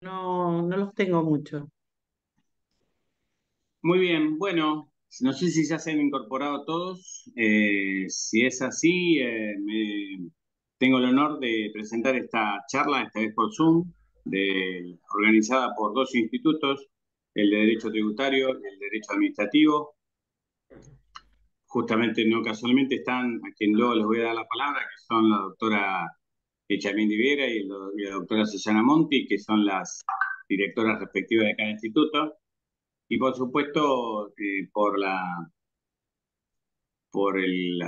No los tengo mucho. Muy bien, bueno, no sé si ya se han incorporado todos. Si es así, tengo el honor de presentar esta charla, esta vez por Zoom, organizada por dos institutos, el de Derecho Tributario y el de Derecho Administrativo. Justamente, no casualmente, están a quien luego les voy a dar la palabra, que son la doctora Echamindi Viera y la doctora Susana Monti, que son las directoras respectivas de cada instituto. Y por supuesto, la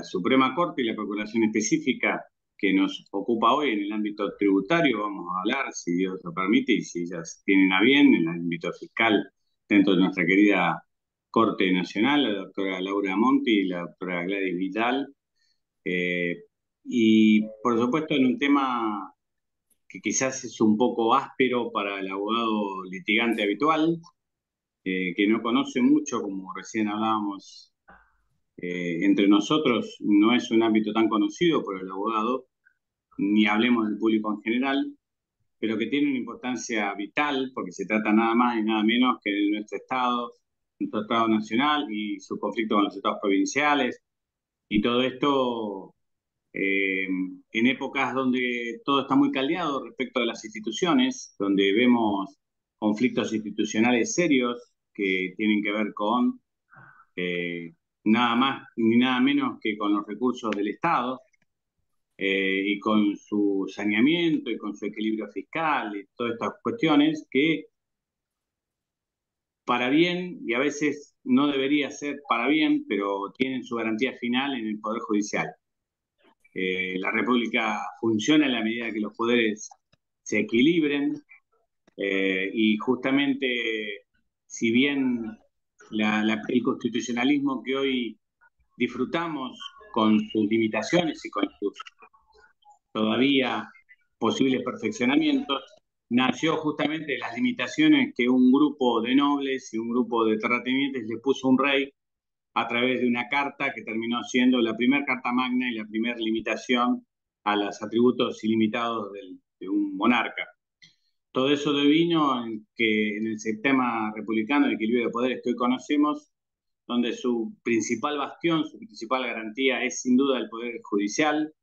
Suprema Corte y la Procuración Específica que nos ocupa hoy en el ámbito tributario, vamos a hablar, si Dios lo permite, y si ellas tienen a bien, en el ámbito fiscal, dentro de nuestra querida Corte Nacional, la doctora Laura Monti y la doctora Gladys Vidal. Eh, y por supuesto, en un tema que quizás es un poco áspero para el abogado litigante habitual, que no conoce mucho, como recién hablábamos entre nosotros, no es un ámbito tan conocido por el abogado, ni hablemos del público en general, pero que tiene una importancia vital porque se trata nada más y nada menos que de nuestro Estado nacional y su conflicto con los estados provinciales, y todo esto en épocas donde todo está muy caldeado respecto de las instituciones, donde vemos conflictos institucionales serios que tienen que ver con eh, nada más ni nada menos que con los recursos del Estado, y con su saneamiento y con su equilibrio fiscal y todas estas cuestiones que para bien, y a veces no debería ser para bien, pero tienen su garantía final en el Poder Judicial. La República funciona en la medida que los poderes se equilibren, y justamente, si bien el constitucionalismo que hoy disfrutamos con sus limitaciones y con sus todavía posibles perfeccionamientos, nació justamente de las limitaciones que un grupo de nobles y un grupo de terratenientes le puso a un rey a través de una carta que terminó siendo la primera carta magna y la primera limitación a los atributos ilimitados de un monarca. Todo eso devino en que en el sistema republicano de equilibrio de poderes que hoy conocemos, donde su principal bastión, su principal garantía es sin duda el poder judicial,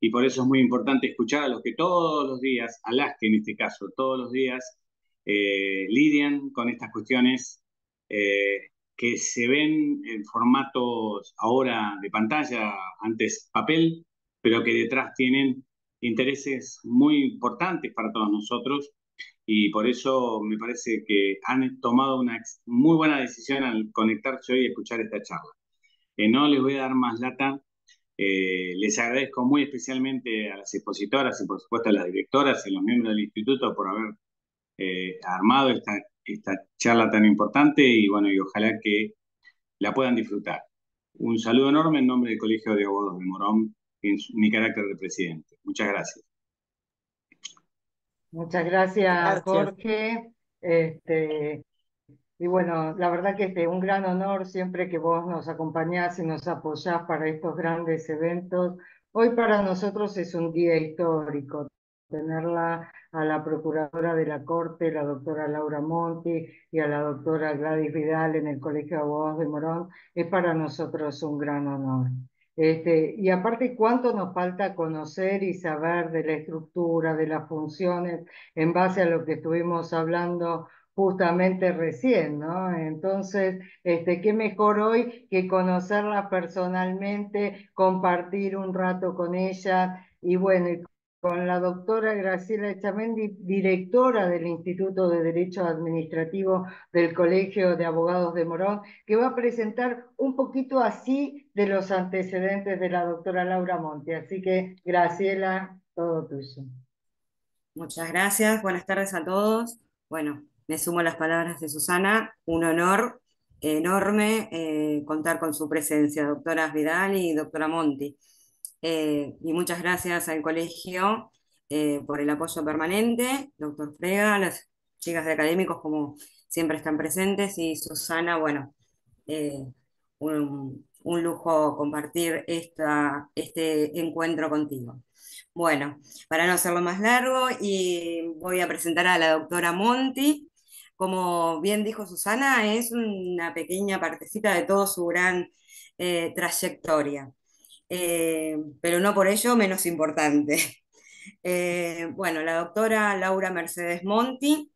y por eso es muy importante escuchar a los que todos los días, a las que en este caso todos los días, lidian con estas cuestiones, que se ven en formatos ahora de pantalla, antes papel, pero que detrás tienen intereses muy importantes para todos nosotros, y por eso me parece que han tomado una muy buena decisión al conectarse hoy y escuchar esta charla. No les voy a dar más lata. Les agradezco muy especialmente a las expositoras y por supuesto a las directoras y los miembros del instituto por haber armado esta charla tan importante, y bueno, y ojalá que la puedan disfrutar. Un saludo enorme en nombre del Colegio de Abogados de Morón en mi carácter de presidente. Muchas gracias. Muchas gracias, Gracias. Jorge. Este, y bueno, la verdad que es un gran honor siempre que vos nos acompañás y nos apoyás para estos grandes eventos. Hoy para nosotros es un día histórico. Tenerla a la Procuradora de la Corte, la doctora Laura Monti, y a la doctora Gladys Vidal en el Colegio de Abogados de Morón, es para nosotros un gran honor. Y aparte, ¿cuánto nos falta conocer y saber de la estructura, de las funciones, en base a lo que estuvimos hablando justamente recién, ¿no? Entonces, qué mejor hoy que conocerla personalmente, compartir un rato con ella, y bueno, y con la doctora Graciela Echamendi, directora del Instituto de Derecho Administrativo del Colegio de Abogados de Morón, que va a presentar un poquito así de los antecedentes de la doctora Laura Monti. Así que, Graciela, todo tuyo. Muchas gracias, buenas tardes a todos. Bueno, me sumo a las palabras de Susana, un honor enorme contar con su presencia, doctora Vidal y doctora Monti. Y muchas gracias al colegio por el apoyo permanente, doctor Frega, las chicas de académicos como siempre están presentes, y Susana, bueno, eh, un lujo compartir este encuentro contigo. Bueno, para no hacerlo más largo, y voy a presentar a la doctora Monti. Como bien dijo Susana, es una pequeña partecita de todo su gran trayectoria, pero no por ello menos importante. Bueno, la doctora Laura Mercedes Monti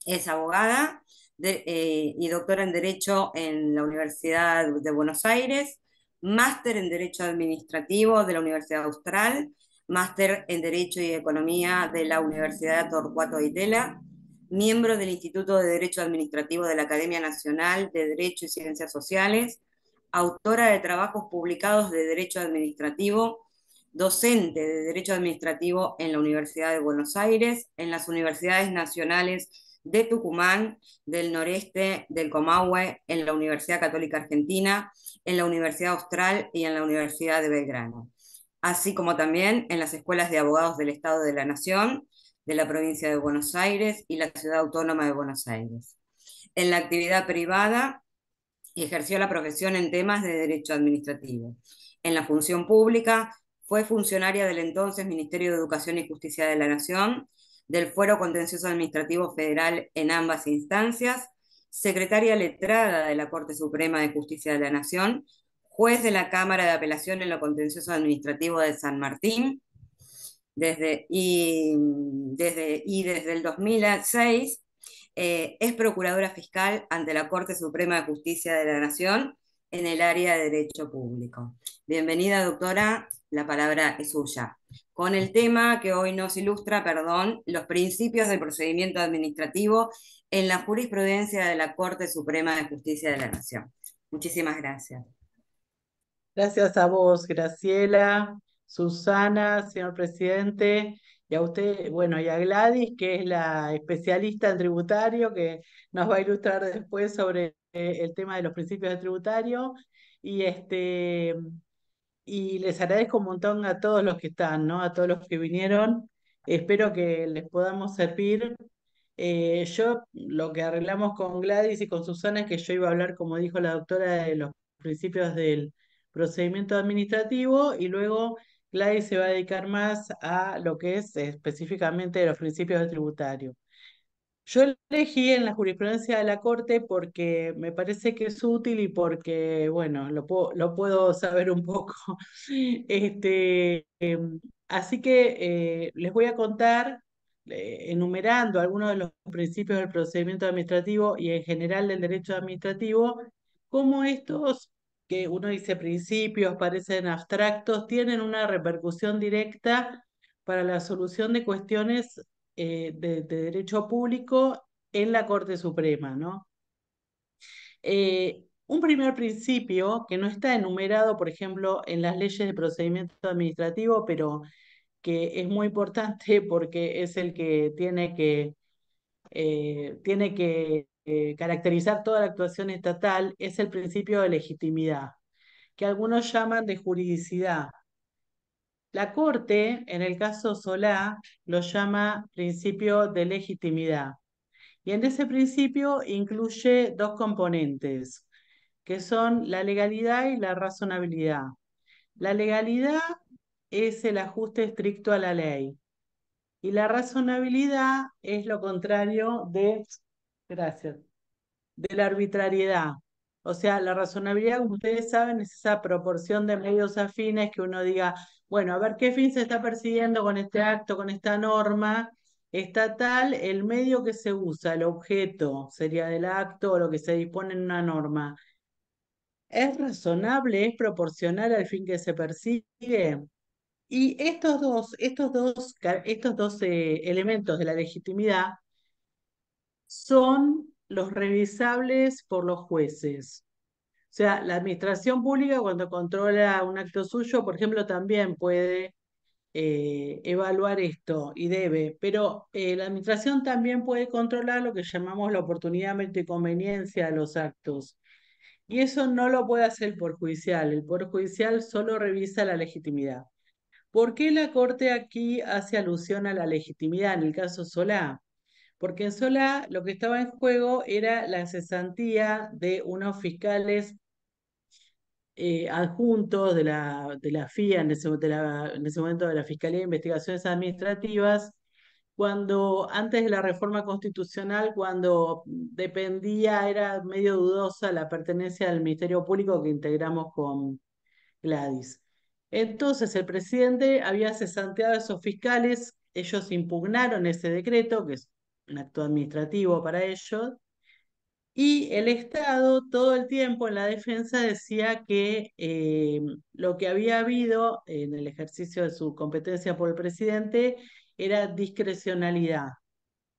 es abogada y doctora en Derecho en la Universidad de Buenos Aires, máster en Derecho Administrativo de la Universidad Austral, máster en Derecho y Economía de la Universidad Torcuato Di Tella, miembro del Instituto de Derecho Administrativo de la Academia Nacional de Derecho y Ciencias Sociales, autora de trabajos publicados de Derecho Administrativo, docente de Derecho Administrativo en la Universidad de Buenos Aires, en las universidades nacionales de Tucumán, del noreste del Comahue, en la Universidad Católica Argentina, en la Universidad Austral y en la Universidad de Belgrano, así como también en las escuelas de abogados del Estado de la Nación, de la provincia de Buenos Aires y la Ciudad Autónoma de Buenos Aires. En la actividad privada ejerció la profesión en temas de derecho administrativo. En la función pública fue funcionaria del entonces Ministerio de Educación y Justicia de la Nación, del Fuero Contencioso Administrativo Federal en ambas instancias, secretaria letrada de la Corte Suprema de Justicia de la Nación, juez de la Cámara de Apelación en lo Contencioso Administrativo de San Martín, desde el 2006 es procuradora fiscal ante la Corte Suprema de Justicia de la Nación en el área de Derecho Público. Bienvenida, doctora, la palabra es suya. Con el tema que hoy nos ilustra, perdón, los principios del procedimiento administrativo en la jurisprudencia de la Corte Suprema de Justicia de la Nación. Muchísimas gracias. Gracias a vos, Graciela, Susana, señor presidente, y a usted, bueno, y a Gladys, que es la especialista en tributario, que nos va a ilustrar después sobre el tema de los principios de tributario. Y y les agradezco un montón a todos los que están, ¿no? A todos los que vinieron. Espero que les podamos servir. Yo lo que arreglamos con Gladys y con Susana es que yo iba a hablar, como dijo la doctora, de los principios del procedimiento administrativo, y luego Gladys se va a dedicar más a lo que es específicamente de los principios del tributario. Yo elegí en la jurisprudencia de la Corte porque me parece que es útil y porque, bueno, lo puedo saber un poco. Así que les voy a contar, enumerando algunos de los principios del procedimiento administrativo y en general del derecho administrativo, cómo estos, que uno dice principios, parecen abstractos, tienen una repercusión directa para la solución de cuestiones de derecho público en la Corte Suprema, ¿no? Un primer principio que no está enumerado, por ejemplo, en las leyes de procedimiento administrativo, pero que es muy importante porque es el que tiene que caracterizar toda la actuación estatal, es el principio de legitimidad, que algunos llaman de juridicidad. La Corte, en el caso Solá, lo llama principio de legitimidad. Y en ese principio incluye dos componentes, que son la legalidad y la razonabilidad. La legalidad es el ajuste estricto a la ley y la razonabilidad es lo contrario gracias, de la arbitrariedad. O sea, la razonabilidad, como ustedes saben, es esa proporción de medios afines que uno diga, bueno, a ver qué fin se está persiguiendo con este acto, con esta norma estatal, el medio que se usa, el objeto sería del acto o lo que se dispone en una norma. ¿Es razonable? ¿Es proporcional al fin que se persigue? Y estos dos elementos de la legitimidad son los revisables por los jueces. O sea, la administración pública cuando controla un acto suyo, por ejemplo, también puede evaluar esto y debe, pero la administración también puede controlar lo que llamamos la oportunidad, mérito y conveniencia de los actos. Y eso no lo puede hacer el Poder Judicial. El Poder Judicial solo revisa la legitimidad. ¿Por qué la Corte aquí hace alusión a la legitimidad en el caso Solá? Porque en Solá lo que estaba en juego era la cesantía de unos fiscales adjuntos de la FIA, en ese momento de la Fiscalía de Investigaciones Administrativas, cuando antes de la reforma constitucional, cuando dependía, era medio dudosa la pertenencia del Ministerio Público que integramos con Gladys. Entonces el presidente había cesanteado a esos fiscales, ellos impugnaron ese decreto, que es un acto administrativo para ellos, y el Estado todo el tiempo en la defensa decía que lo que había habido en el ejercicio de su competencia por el presidente era discrecionalidad.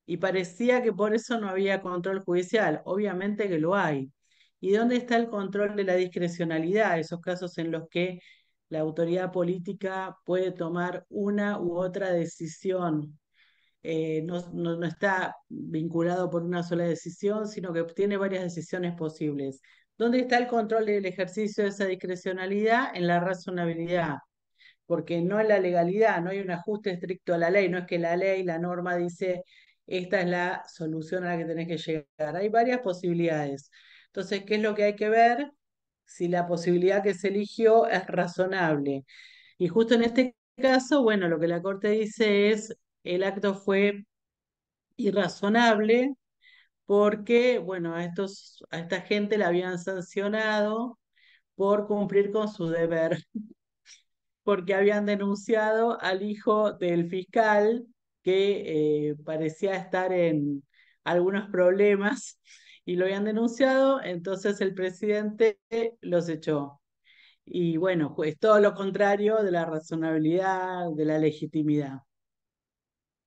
Y parecía que por eso no había control judicial. Obviamente que lo hay. ¿Y dónde está el control de la discrecionalidad? Esos casos en los que la autoridad política puede tomar una u otra decisión, no está vinculado por una sola decisión, sino que tiene varias decisiones posibles. ¿Dónde está el control del ejercicio de esa discrecionalidad? En la razonabilidad, porque no en la legalidad, no hay un ajuste estricto a la ley, no es que la ley, la norma dice, esta es la solución a la que tenés que llegar. Hay varias posibilidades. Entonces, ¿qué es lo que hay que ver? Si la posibilidad que se eligió es razonable. Y justo en este caso, bueno, lo que la Corte dice es, el acto fue irrazonable porque, bueno, a esta gente la habían sancionado por cumplir con su deber, porque habían denunciado al hijo del fiscal que parecía estar en algunos problemas y lo habían denunciado, entonces el presidente los echó. Y bueno, pues todo lo contrario de la razonabilidad, de la legitimidad.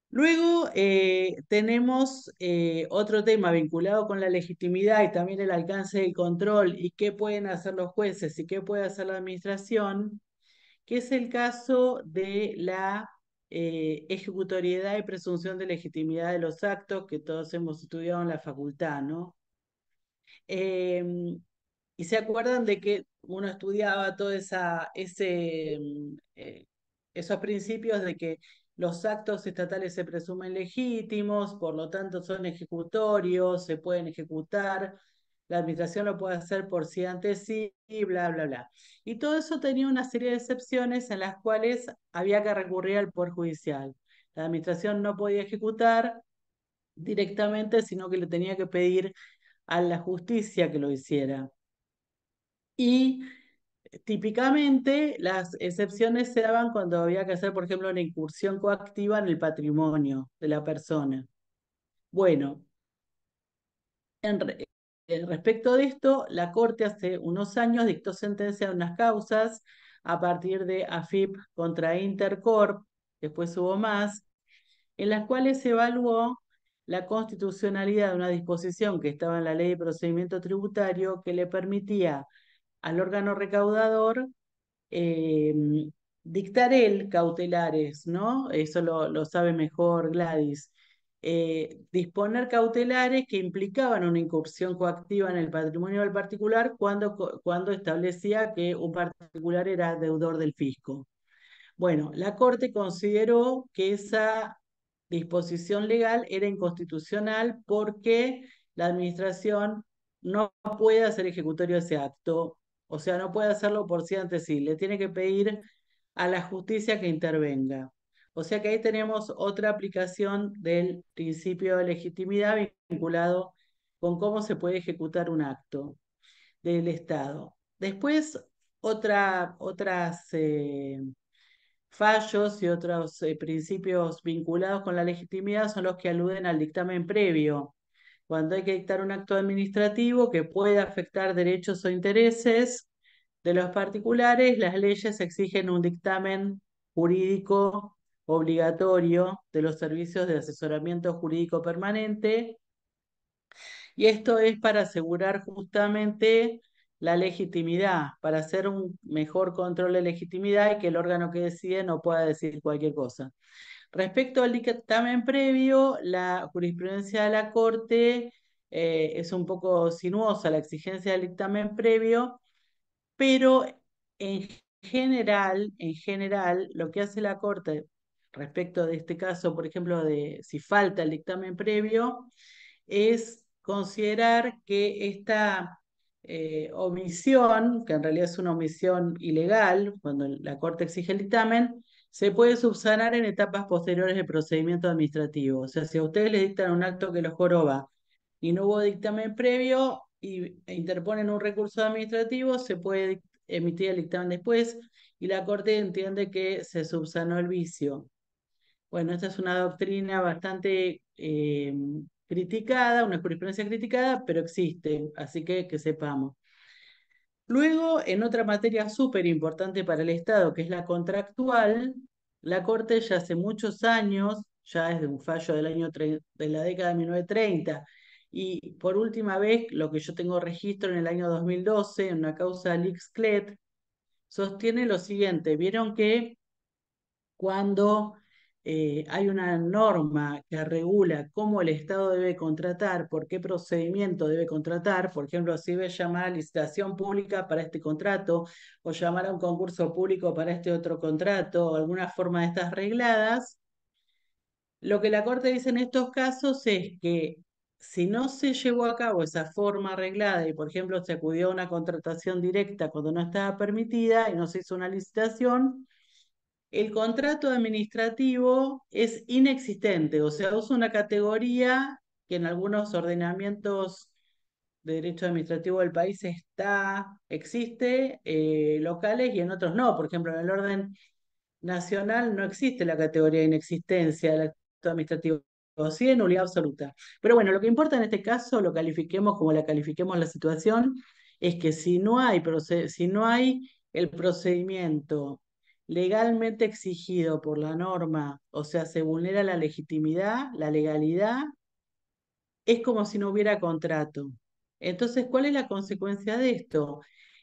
Luego tenemos otro tema vinculado con la legitimidad y también el alcance del control y qué pueden hacer los jueces y qué puede hacer la administración, que es el caso de la ejecutoriedad y presunción de legitimidad de los actos que todos hemos estudiado en la facultad, ¿no? Em, y se acuerdan de que uno estudiaba todo esos principios de que los actos estatales se presumen legítimos, por lo tanto son ejecutorios, se pueden ejecutar, la administración lo puede hacer por sí ante sí, y bla, bla, bla. Y todo eso tenía una serie de excepciones en las cuales había que recurrir al Poder Judicial. La administración no podía ejecutar directamente, sino que le tenía que pedir a la justicia que lo hiciera. Y típicamente las excepciones se daban cuando había que hacer, por ejemplo, una incursión coactiva en el patrimonio de la persona. Bueno, en respecto de esto, la Corte hace unos años dictó sentencia en unas causas a partir de AFIP contra Intercorp, después hubo más, en las cuales se evaluó la constitucionalidad de una disposición que estaba en la Ley de Procedimiento Tributario que le permitía al órgano recaudador eh, dictar él cautelares, ¿no? Eso lo sabe mejor Gladys. Disponer cautelares que implicaban una incursión coactiva en el patrimonio del particular cuando establecía que un particular era deudor del fisco. Bueno, la Corte consideró que esa disposición legal era inconstitucional porque la administración no puede hacer ejecutorio de ese acto, o sea, no puede hacerlo por sí ante sí, le tiene que pedir a la justicia que intervenga. O sea que ahí tenemos otra aplicación del principio de legitimidad vinculado con cómo se puede ejecutar un acto del Estado. Después, otras fallos y otros principios vinculados con la legitimidad son los que aluden al dictamen previo. Cuando hay que dictar un acto administrativo que pueda afectar derechos o intereses de los particulares, las leyes exigen un dictamen jurídico obligatorio de los servicios de asesoramiento jurídico permanente, y esto es para asegurar justamente la legitimidad, para hacer un mejor control de legitimidad y que el órgano que decide no pueda decir cualquier cosa. Respecto al dictamen previo, la jurisprudencia de la Corte es un poco sinuosa, la exigencia del dictamen previo, pero en en general, lo que hace la Corte respecto de este caso, por ejemplo, de si falta el dictamen previo, es considerar que omisión, que en realidad es una omisión ilegal, cuando la Corte exige el dictamen, se puede subsanar en etapas posteriores del procedimiento administrativo. O sea, si a ustedes les dictan un acto que los joroba y no hubo dictamen previo e interponen un recurso administrativo, se puede emitir el dictamen después y la Corte entiende que se subsanó el vicio. Bueno, esta es una doctrina bastante criticada, una jurisprudencia criticada, pero existe, así que sepamos. Luego, en otra materia súper importante para el Estado, que es la contractual, la Corte ya hace muchos años, ya desde un fallo de la década de 1930, y por última vez, lo que yo tengo registro en el año 2012, en una causa Lix-Clet, sostiene lo siguiente: vieron que cuando hay una norma que regula cómo el Estado debe contratar, por qué procedimiento debe contratar, por ejemplo, si debe llamar a licitación pública para este contrato o llamar a un concurso público para este otro contrato o alguna forma de estas regladas, lo que la Corte dice en estos casos es que si no se llevó a cabo esa forma arreglada y, por ejemplo, se acudió a una contratación directa cuando no estaba permitida y no se hizo una licitación, el contrato administrativo es inexistente, o sea, usa una categoría que en algunos ordenamientos de derecho administrativo del país existe, locales, y en otros no. Por ejemplo, en el orden nacional no existe la categoría de inexistencia del acto administrativo, sí de nulidad absoluta. Pero bueno, lo que importa en este caso, lo califiquemos como la califiquemos la situación, es que si no hay el procedimiento legalmente exigido por la norma, o sea, se vulnera la legitimidad, la legalidad, es como si no hubiera contrato. Entonces, ¿cuál es la consecuencia de esto?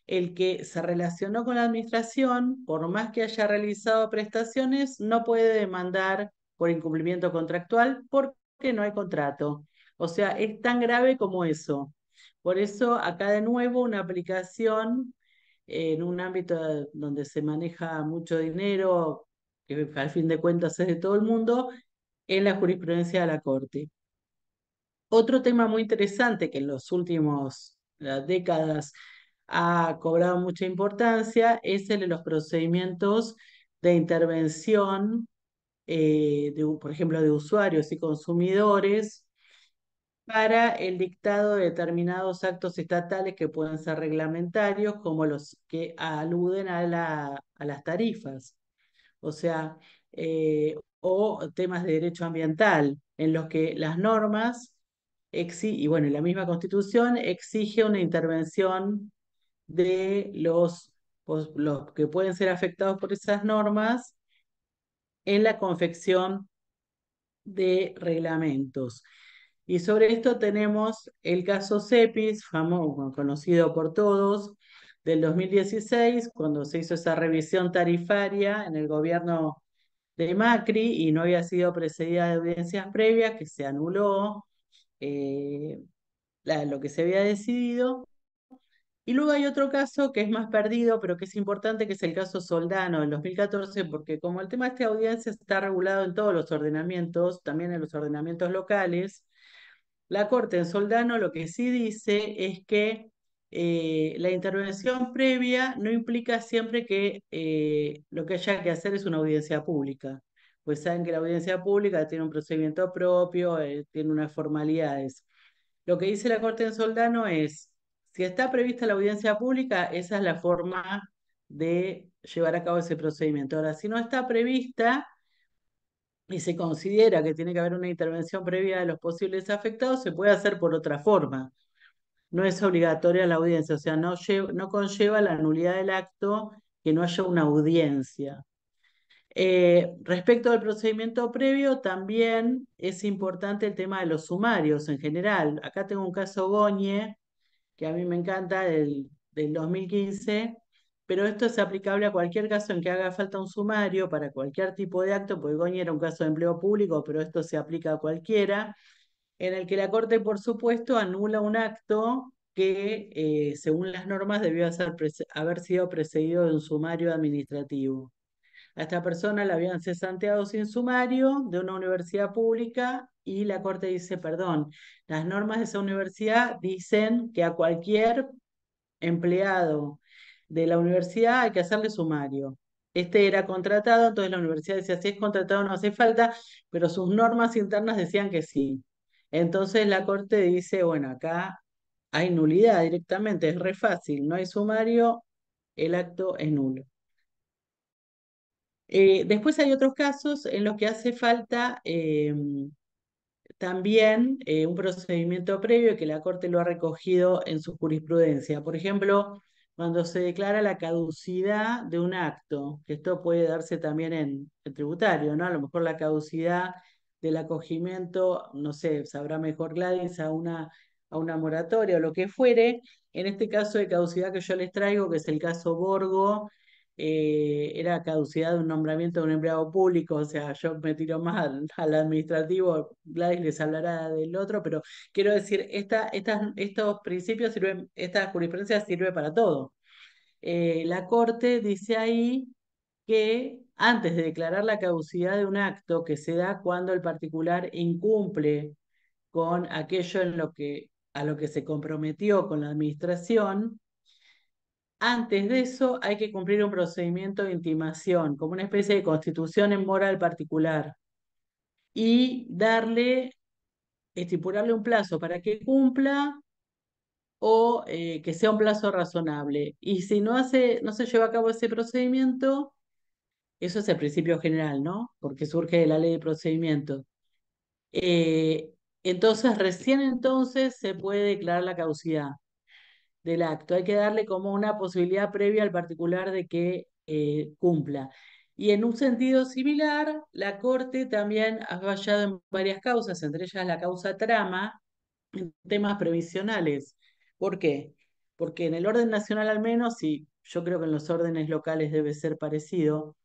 El que se relacionó con la administración, por más que haya realizado prestaciones, no puede demandar por incumplimiento contractual porque no hay contrato. O sea, es tan grave como eso. Por eso, acá de nuevo, una aplicación en un ámbito donde se maneja mucho dinero, que al fin de cuentas es de todo el mundo, en la jurisprudencia de la Corte. Otro tema muy interesante que en los últimos las décadas ha cobrado mucha importancia es el de los procedimientos de intervención, por ejemplo, de usuarios y consumidores para el dictado de determinados actos estatales que pueden ser reglamentarios, como los que aluden a las tarifas. O sea, o temas de derecho ambiental, en los que las normas y bueno, la misma Constitución exige una intervención de los que pueden ser afectados por esas normas en la confección de reglamentos. Y sobre esto tenemos el caso CEPIS, famoso, conocido por todos, del 2016, cuando se hizo esa revisión tarifaria en el gobierno de Macri y no había sido precedida de audiencias previas, que se anuló eh, lo que se había decidido. Y luego hay otro caso que es más perdido, pero que es importante, que es el caso Soldano del 2014, porque como el tema de esta audiencia está regulado en todos los ordenamientos, también en los ordenamientos locales, la Corte en Soldano lo que sí dice es que la intervención previa no implica siempre que lo que haya que hacer es una audiencia pública. Pues saben que la audiencia pública tiene un procedimiento propio, tiene unas formalidades. Lo que dice la Corte en Soldano es, si está prevista la audiencia pública, esa es la forma de llevar a cabo ese procedimiento. Ahora, si no está prevista y se considera que tiene que haber una intervención previa de los posibles afectados, se puede hacer por otra forma. No es obligatoria la audiencia, o sea, no conlleva la nulidad del acto que no haya una audiencia. Respecto al procedimiento previo, también es importante el tema de los sumarios en general. Acá tengo un caso Goñe, que a mí me encanta, del 2015, pero esto es aplicable a cualquier caso en que haga falta un sumario para cualquier tipo de acto, porque Goñi era un caso de empleo público, pero esto se aplica a cualquiera, en el que la Corte, por supuesto, anula un acto que, según las normas, debió haber sido precedido de un sumario administrativo. A esta persona la habían cesanteado sin sumario de una universidad pública y la Corte dice, perdón, las normas de esa universidad dicen que a cualquier empleado de la universidad, hay que hacerle sumario. Este era contratado, entonces la universidad decía, si es contratado no hace falta, pero sus normas internas decían que sí. Entonces la corte dice, bueno, acá hay nulidad directamente, es re fácil, no hay sumario, el acto es nulo. Después hay otros casos en los que hace falta también un procedimiento previo que la Corte lo ha recogido en su jurisprudencia. Por ejemplo, cuando se declara la caducidad de un acto, que esto puede darse también en el tributario, ¿no? A lo mejor la caducidad del acogimiento, no sé, sabrá mejor Gladys, a una moratoria o lo que fuere. En este caso de caducidad que yo les traigo, que es el caso Borgo, era caducidad de un nombramiento de un empleado público, o sea, yo me tiro más al administrativo, Gladys les hablará del otro, pero quiero decir, estos principios sirven, esta jurisprudencia sirve para todo. La Corte dice ahí que antes de declarar la caducidad de un acto que se da cuando el particular incumple con aquello a lo que se comprometió con la administración, antes de eso hay que cumplir un procedimiento de intimación, como una especie de constitución en mora al particular, y estipularle un plazo para que cumpla o que sea un plazo razonable. Y si no se lleva a cabo ese procedimiento, eso es el principio general, ¿no? Porque surge de la ley de procedimiento. Eh, entonces, recién entonces se puede declarar la caducidad del acto. Hay que darle como una posibilidad previa al particular de que cumpla. Y en un sentido similar, la Corte también ha fallado en varias causas, entre ellas la causa trama, en temas previsionales. ¿Por qué? Porque en el orden nacional al menos, y yo creo que en los órdenes locales debe ser parecido,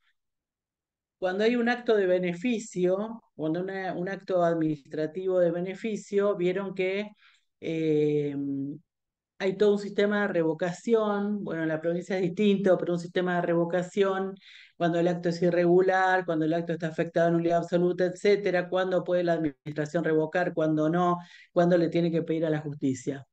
cuando hay un acto de beneficio, cuando un acto administrativo de beneficio, vieron que eh, hay todo un sistema de revocación, bueno, en la provincia es distinto, pero un sistema de revocación cuando el acto es irregular, cuando el acto está afectado a nulidad absoluta, etcétera, cuándo puede la administración revocar, cuándo no, cuándo le tiene que pedir a la justicia.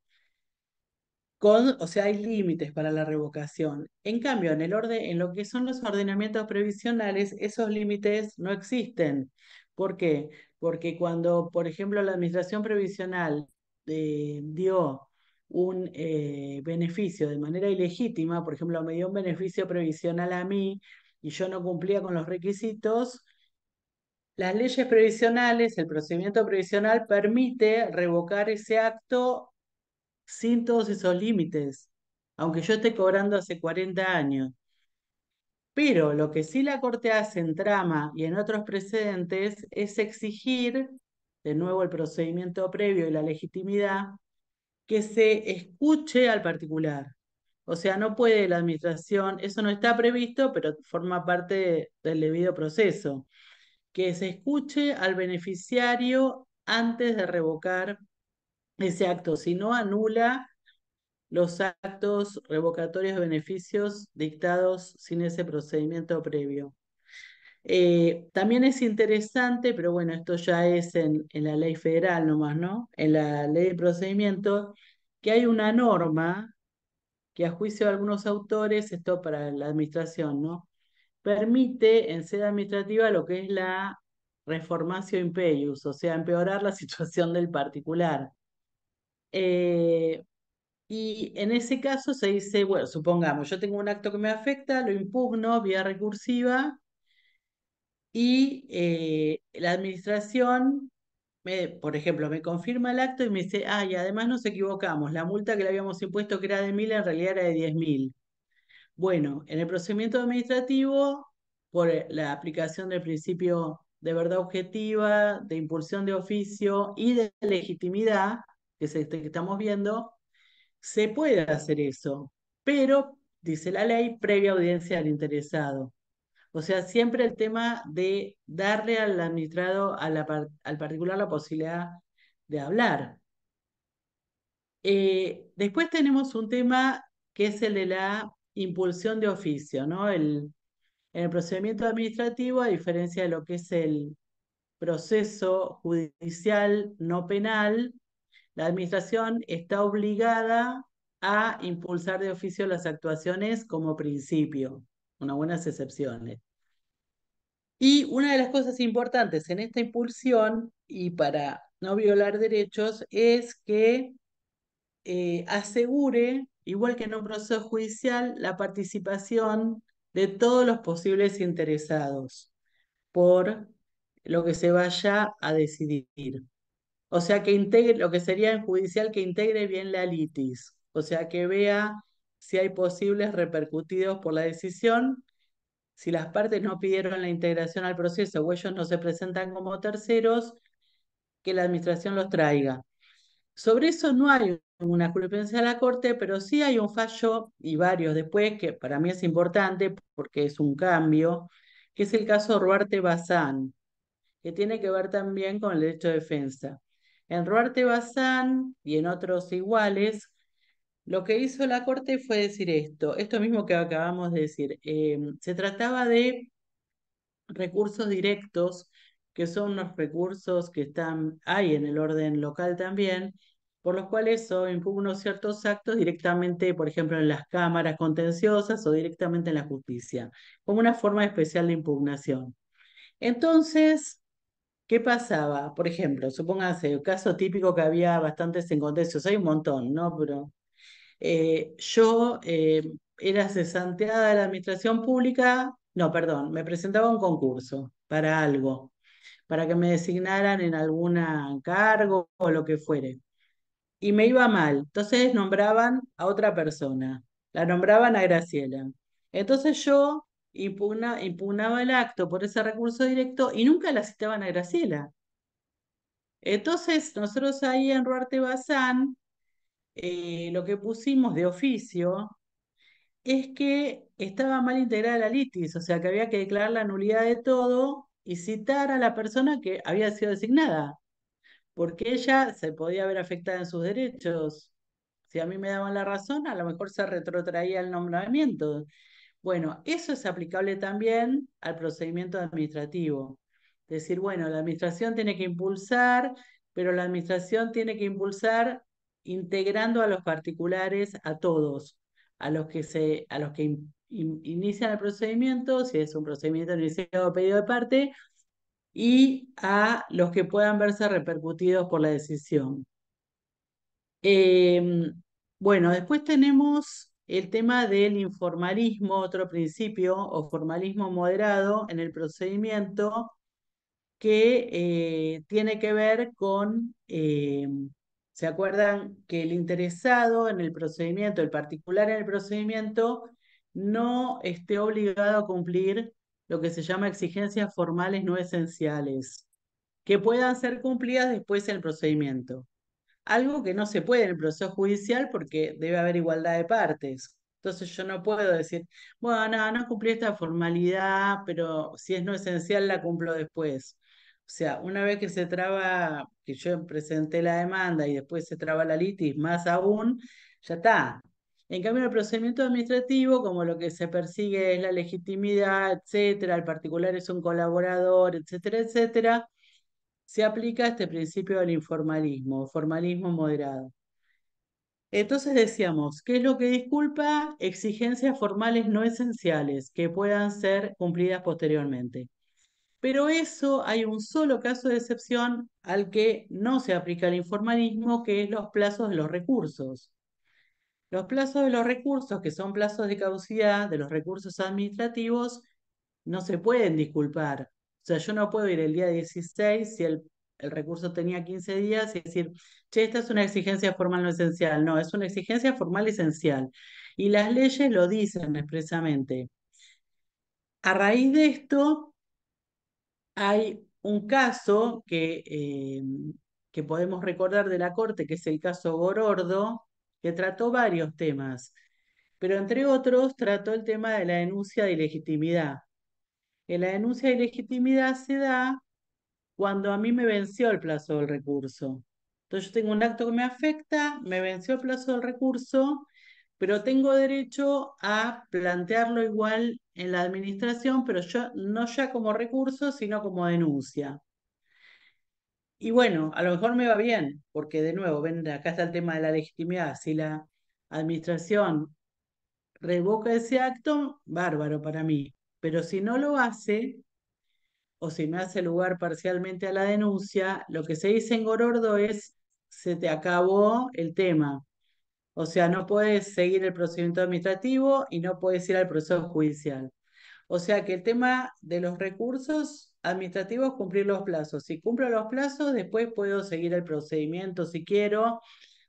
O sea, hay límites para la revocación. En cambio, en lo que son los ordenamientos previsionales, esos límites no existen. ¿Por qué? Porque cuando, por ejemplo, la administración previsional dio un beneficio de manera ilegítima, por ejemplo, me dio un beneficio previsional a mí y yo no cumplía con los requisitos, las leyes previsionales, el procedimiento previsional permite revocar ese acto sin todos esos límites, aunque yo esté cobrando hace 40 años. Pero lo que sí la Corte hace en trama y en otros precedentes es exigir, de nuevo el procedimiento previo y la legitimidad, que se escuche al particular. O sea, no puede la administración, eso no está previsto, pero forma parte del debido proceso, que se escuche al beneficiario antes de revocar ese acto, si no anula los actos revocatorios de beneficios dictados sin ese procedimiento previo. También es interesante, pero bueno, esto ya es en la ley federal nomás, ¿no? En la ley de procedimiento, que hay una norma que a juicio de algunos autores, esto para la administración, ¿no? Permite en sede administrativa lo que es la reformatio impeius, o sea, empeorar la situación del particular. Eh, Y en ese caso se dice, bueno, supongamos, yo tengo un acto que me afecta, lo impugno vía recursiva y la administración, por ejemplo, me confirma el acto y me dice, ah, y además nos equivocamos, la multa que le habíamos impuesto que era de 1.000 en realidad era de 10.000. Bueno, en el procedimiento administrativo, por la aplicación del principio de verdad objetiva, de impulsión de oficio y de legitimidad, que es este que estamos viendo, se puede hacer eso, pero, dice la ley, previa audiencia al interesado. O sea, siempre el tema de darle al administrado, al particular, la posibilidad de hablar. Después tenemos un tema que es el de la impulsión de oficio, ¿no? En el procedimiento administrativo, a diferencia de lo que es el proceso judicial no penal, la administración está obligada a impulsar de oficio las actuaciones como principio, con algunas excepciones. Y una de las cosas importantes en esta impulsión, y para no violar derechos, es que asegure, igual que en un proceso judicial, la participación de todos los posibles interesados por lo que se vaya a decidir. O sea, que integre, lo que sería en judicial, que integre bien la litis. O sea, que vea si hay posibles repercutidos por la decisión. Si las partes no pidieron la integración al proceso o ellos no se presentan como terceros, que la administración los traiga. Sobre eso no hay una jurisprudencia de la Corte, pero sí hay un fallo, y varios después, que para mí es importante porque es un cambio, que es el caso Ruarte Bazán, que tiene que ver también con el derecho de defensa. En Ruarte Bazán y en otros iguales, lo que hizo la Corte fue decir esto mismo que acabamos de decir. Se trataba de recursos directos, que son los recursos que hay en el orden local también, por los cuales yo impugno ciertos actos directamente, por ejemplo, en las cámaras contenciosas o directamente en la justicia, como una forma especial de impugnación. Entonces, ¿qué pasaba? Por ejemplo, supóngase, el caso típico que había bastantes en contencios, hay un montón, ¿no? Pero yo era cesanteada de la administración pública, no, perdón, me presentaba a un concurso para algo, para que me designaran en algún cargo o lo que fuere. Y me iba mal, entonces nombraban a otra persona, la nombraban a Graciela. Entonces yo impugnaba el acto por ese recurso directo y nunca la citaban a Graciela. Entonces nosotros ahí en Ruarte Bazán, lo que pusimos de oficio es que estaba mal integrada la litis, o sea que había que declarar la nulidad de todo y citar a la persona que había sido designada, porque ella se podía ver afectada en sus derechos. Si a mí me daban la razón, a lo mejor se retrotraía el nombramiento. Bueno, eso es aplicable también al procedimiento administrativo. Decir, bueno, la administración tiene que impulsar, pero la administración tiene que impulsar integrando a los particulares, a todos, a los que inician el procedimiento, si es un procedimiento iniciado o pedido de parte, y a los que puedan verse repercutidos por la decisión. Eh, bueno, después tenemos el tema del informalismo, otro principio, o formalismo moderado en el procedimiento, que tiene que ver con, ¿se acuerdan que el interesado en el procedimiento, el particular en el procedimiento, no esté obligado a cumplir lo que se llama exigencias formales no esenciales, que puedan ser cumplidas después en el procedimiento? Algo que no se puede en el proceso judicial porque debe haber igualdad de partes. Entonces yo no puedo decir, bueno, no cumplí esta formalidad, pero si es no esencial la cumplo después. O sea, una vez que se traba, que yo presenté la demanda y después se traba la litis, más aún, ya está. En cambio, en el procedimiento administrativo, como lo que se persigue es la legitimidad, etcétera, el particular es un colaborador, etcétera, etcétera, se aplica este principio del informalismo, formalismo moderado. Entonces decíamos, ¿qué es lo que disculpa? Exigencias formales no esenciales que puedan ser cumplidas posteriormente. Pero eso hay un solo caso de excepción al que no se aplica el informalismo, que es los plazos de los recursos. Los plazos de los recursos, que son plazos de caducidad de los recursos administrativos, no se pueden disculpar. O sea, yo no puedo ir el día 16 si el recurso tenía 15 días y decir, che, esta es una exigencia formal no esencial. No, es una exigencia formal esencial. Y las leyes lo dicen expresamente. A raíz de esto, hay un caso que podemos recordar de la Corte, que es el caso Gorordo, que trató varios temas, pero entre otros trató el tema de la denuncia de ilegitimidad. Que la denuncia de ilegitimidad se da cuando a mí me venció el plazo del recurso. Entonces yo tengo un acto que me afecta, me venció el plazo del recurso, pero tengo derecho a plantearlo igual en la administración, pero yo no ya como recurso, sino como denuncia. Y bueno, a lo mejor me va bien, porque de nuevo, ven, acá está el tema de la legitimidad. Si la administración revoca ese acto, bárbaro para mí. Pero si no lo hace, o si no hace lugar parcialmente a la denuncia, lo que se dice en Gorordo es, se te acabó el tema. O sea, no puedes seguir el procedimiento administrativo y no puedes ir al proceso judicial. O sea que el tema de los recursos administrativos, cumplir los plazos. Si cumplo los plazos, después puedo seguir el procedimiento si quiero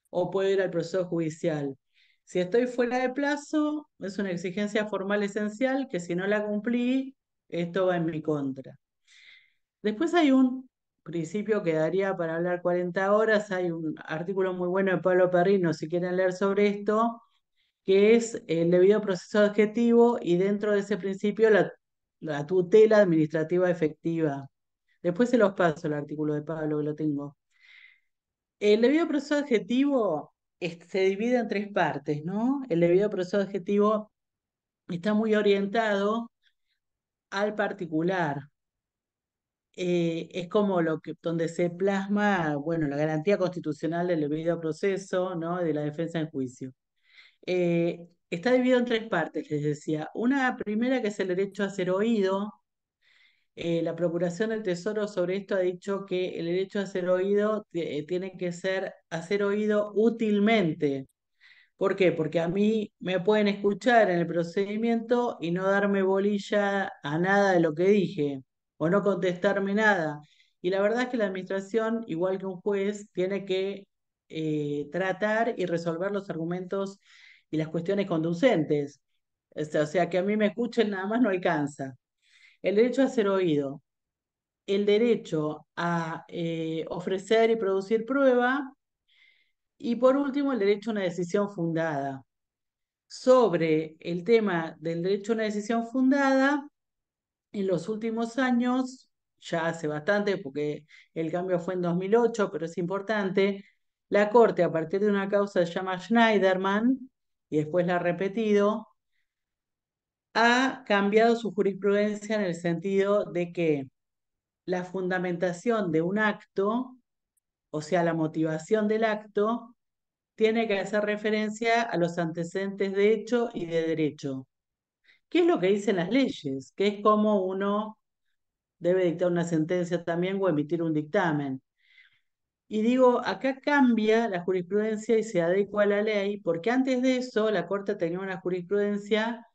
o puedo ir al proceso judicial. Si estoy fuera de plazo, es una exigencia formal esencial que si no la cumplí, esto va en mi contra. Después hay un principio que daría para hablar 40 horas, hay un artículo muy bueno de Pablo Perrino, si quieren leer sobre esto, que es el debido proceso adjetivo y dentro de ese principio la tutela administrativa efectiva. Después se los paso el artículo de Pablo, que lo tengo. El debido proceso adjetivo se divide en tres partes, ¿no? El debido proceso adjetivo está muy orientado al particular. Es como donde se plasma, bueno, la garantía constitucional del debido proceso, ¿no? De la defensa en juicio. Está dividido en tres partes, les decía. Una primera que es el derecho a ser oído. La Procuración del Tesoro sobre esto ha dicho que el derecho a ser oído tiene que ser a ser oído útilmente. ¿Por qué? Porque a mí me pueden escuchar en el procedimiento y no darme bolilla a nada de lo que dije o no contestarme nada. Y la verdad es que la administración, igual que un juez, tiene que tratar y resolver los argumentos y las cuestiones conducentes. O sea, que a mí me escuchen nada más no alcanza. El derecho a ser oído, el derecho a ofrecer y producir prueba y por último el derecho a una decisión fundada. Sobre el tema del derecho a una decisión fundada, en los últimos años, ya hace bastante, porque el cambio fue en 2008, pero es importante, la Corte, a partir de una causa que se llama Schneiderman, y después la ha repetido, ha cambiado su jurisprudencia en el sentido de que la fundamentación de un acto, o sea, la motivación del acto, tiene que hacer referencia a los antecedentes de hecho y de derecho. ¿Qué es lo que dicen las leyes? Que es como uno debe dictar una sentencia también o emitir un dictamen. Y digo, acá cambia la jurisprudencia y se adecua a la ley, porque antes de eso la Corte tenía una jurisprudencia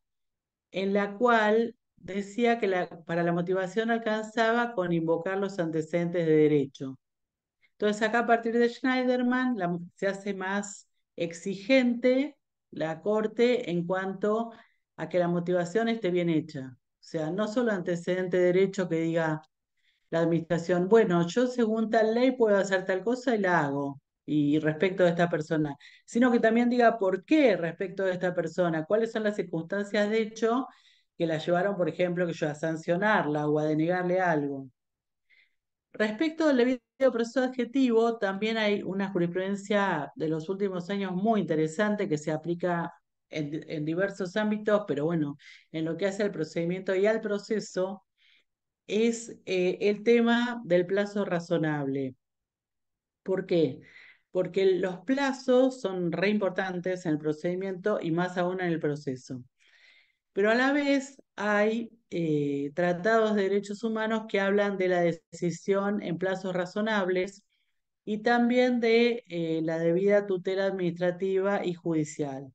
en la cual decía que para la motivación alcanzaba con invocar los antecedentes de derecho. Entonces acá a partir de Schneiderman se hace más exigente la Corte en cuanto a que la motivación esté bien hecha. O sea, no solo antecedente de derecho que diga la administración, bueno, yo según tal ley puedo hacer tal cosa y la hago, y respecto de esta persona, sino que también diga por qué respecto de esta persona, cuáles son las circunstancias de hecho que la llevaron, por ejemplo, que yo a sancionarla o a denegarle algo. Respecto del debido proceso adjetivo, también hay una jurisprudencia de los últimos años muy interesante que se aplica en diversos ámbitos, pero bueno, en lo que hace al procedimiento y al proceso, es el tema del plazo razonable. ¿Por qué? Porque los plazos son re importantes en el procedimiento y más aún en el proceso. Pero a la vez hay tratados de derechos humanos que hablan de la decisión en plazos razonables y también de la debida tutela administrativa y judicial.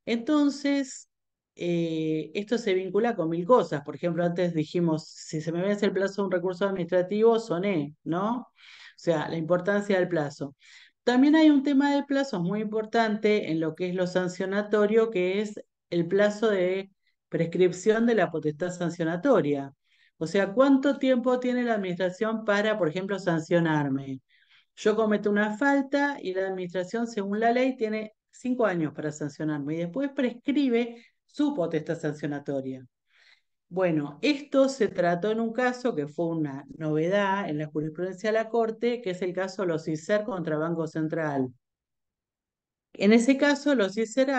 Entonces, esto se vincula con mil cosas. Por ejemplo, antes dijimos, si se me vence el plazo de un recurso administrativo, soné, ¿no? O sea, la importancia del plazo. También hay un tema de plazos muy importante en lo que es lo sancionatorio, que es el plazo de prescripción de la potestad sancionatoria. O sea, ¿cuánto tiempo tiene la administración para, por ejemplo, sancionarme? Yo cometo una falta y la administración, según la ley, tiene 5 años para sancionarme y después prescribe su potestad sancionatoria. Bueno, esto se trató en un caso que fue una novedad en la jurisprudencia de la Corte, que es el caso Los ICER contra Banco Central. En ese caso, Los ICER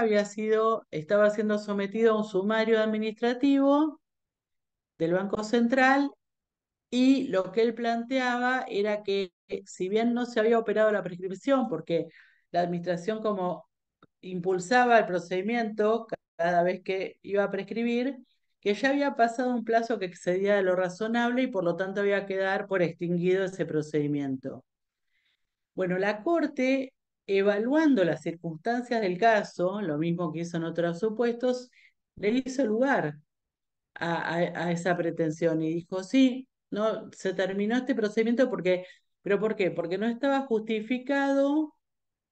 estaba siendo sometido a un sumario administrativo del Banco Central y lo que él planteaba era que si bien no se había operado la prescripción, porque la administración como impulsaba el procedimiento cada vez que iba a prescribir, que ya había pasado un plazo que excedía de lo razonable y por lo tanto había que dar por extinguido ese procedimiento. Bueno, la Corte, evaluando las circunstancias del caso, lo mismo que hizo en otros supuestos, le hizo lugar a esa pretensión y dijo, sí, no, se terminó este procedimiento porque, ¿pero por qué? Porque no estaba justificado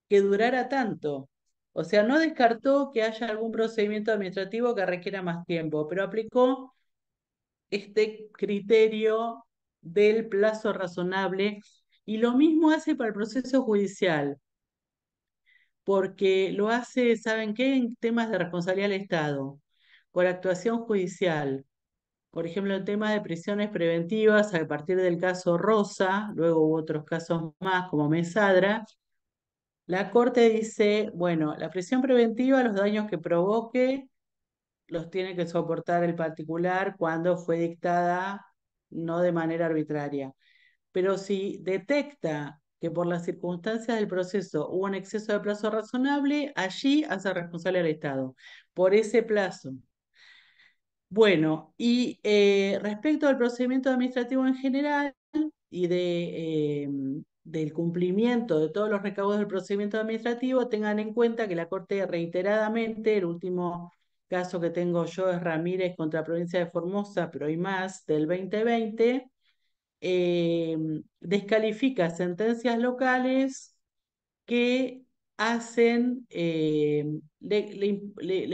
que durara tanto. O sea, no descartó que haya algún procedimiento administrativo que requiera más tiempo, pero aplicó este criterio del plazo razonable y lo mismo hace para el proceso judicial, porque lo hace, ¿saben qué? En temas de responsabilidad del Estado, por actuación judicial. Por ejemplo, en temas de prisiones preventivas, a partir del caso Rosa, luego hubo otros casos más como Mesadra, la Corte dice, bueno, la prisión preventiva, los daños que provoque, los tiene que soportar el particular cuando fue dictada no de manera arbitraria. Pero si detecta que por las circunstancias del proceso hubo un exceso de plazo razonable, allí hace responsable al Estado por ese plazo. Bueno, y respecto al procedimiento administrativo en general y del cumplimiento de todos los recaudos del procedimiento administrativo, tengan en cuenta que la Corte reiteradamente, el último caso que tengo yo es Ramírez contra Provincia de Formosa, pero hay más, del 2020, eh, descalifica sentencias locales que hacen, le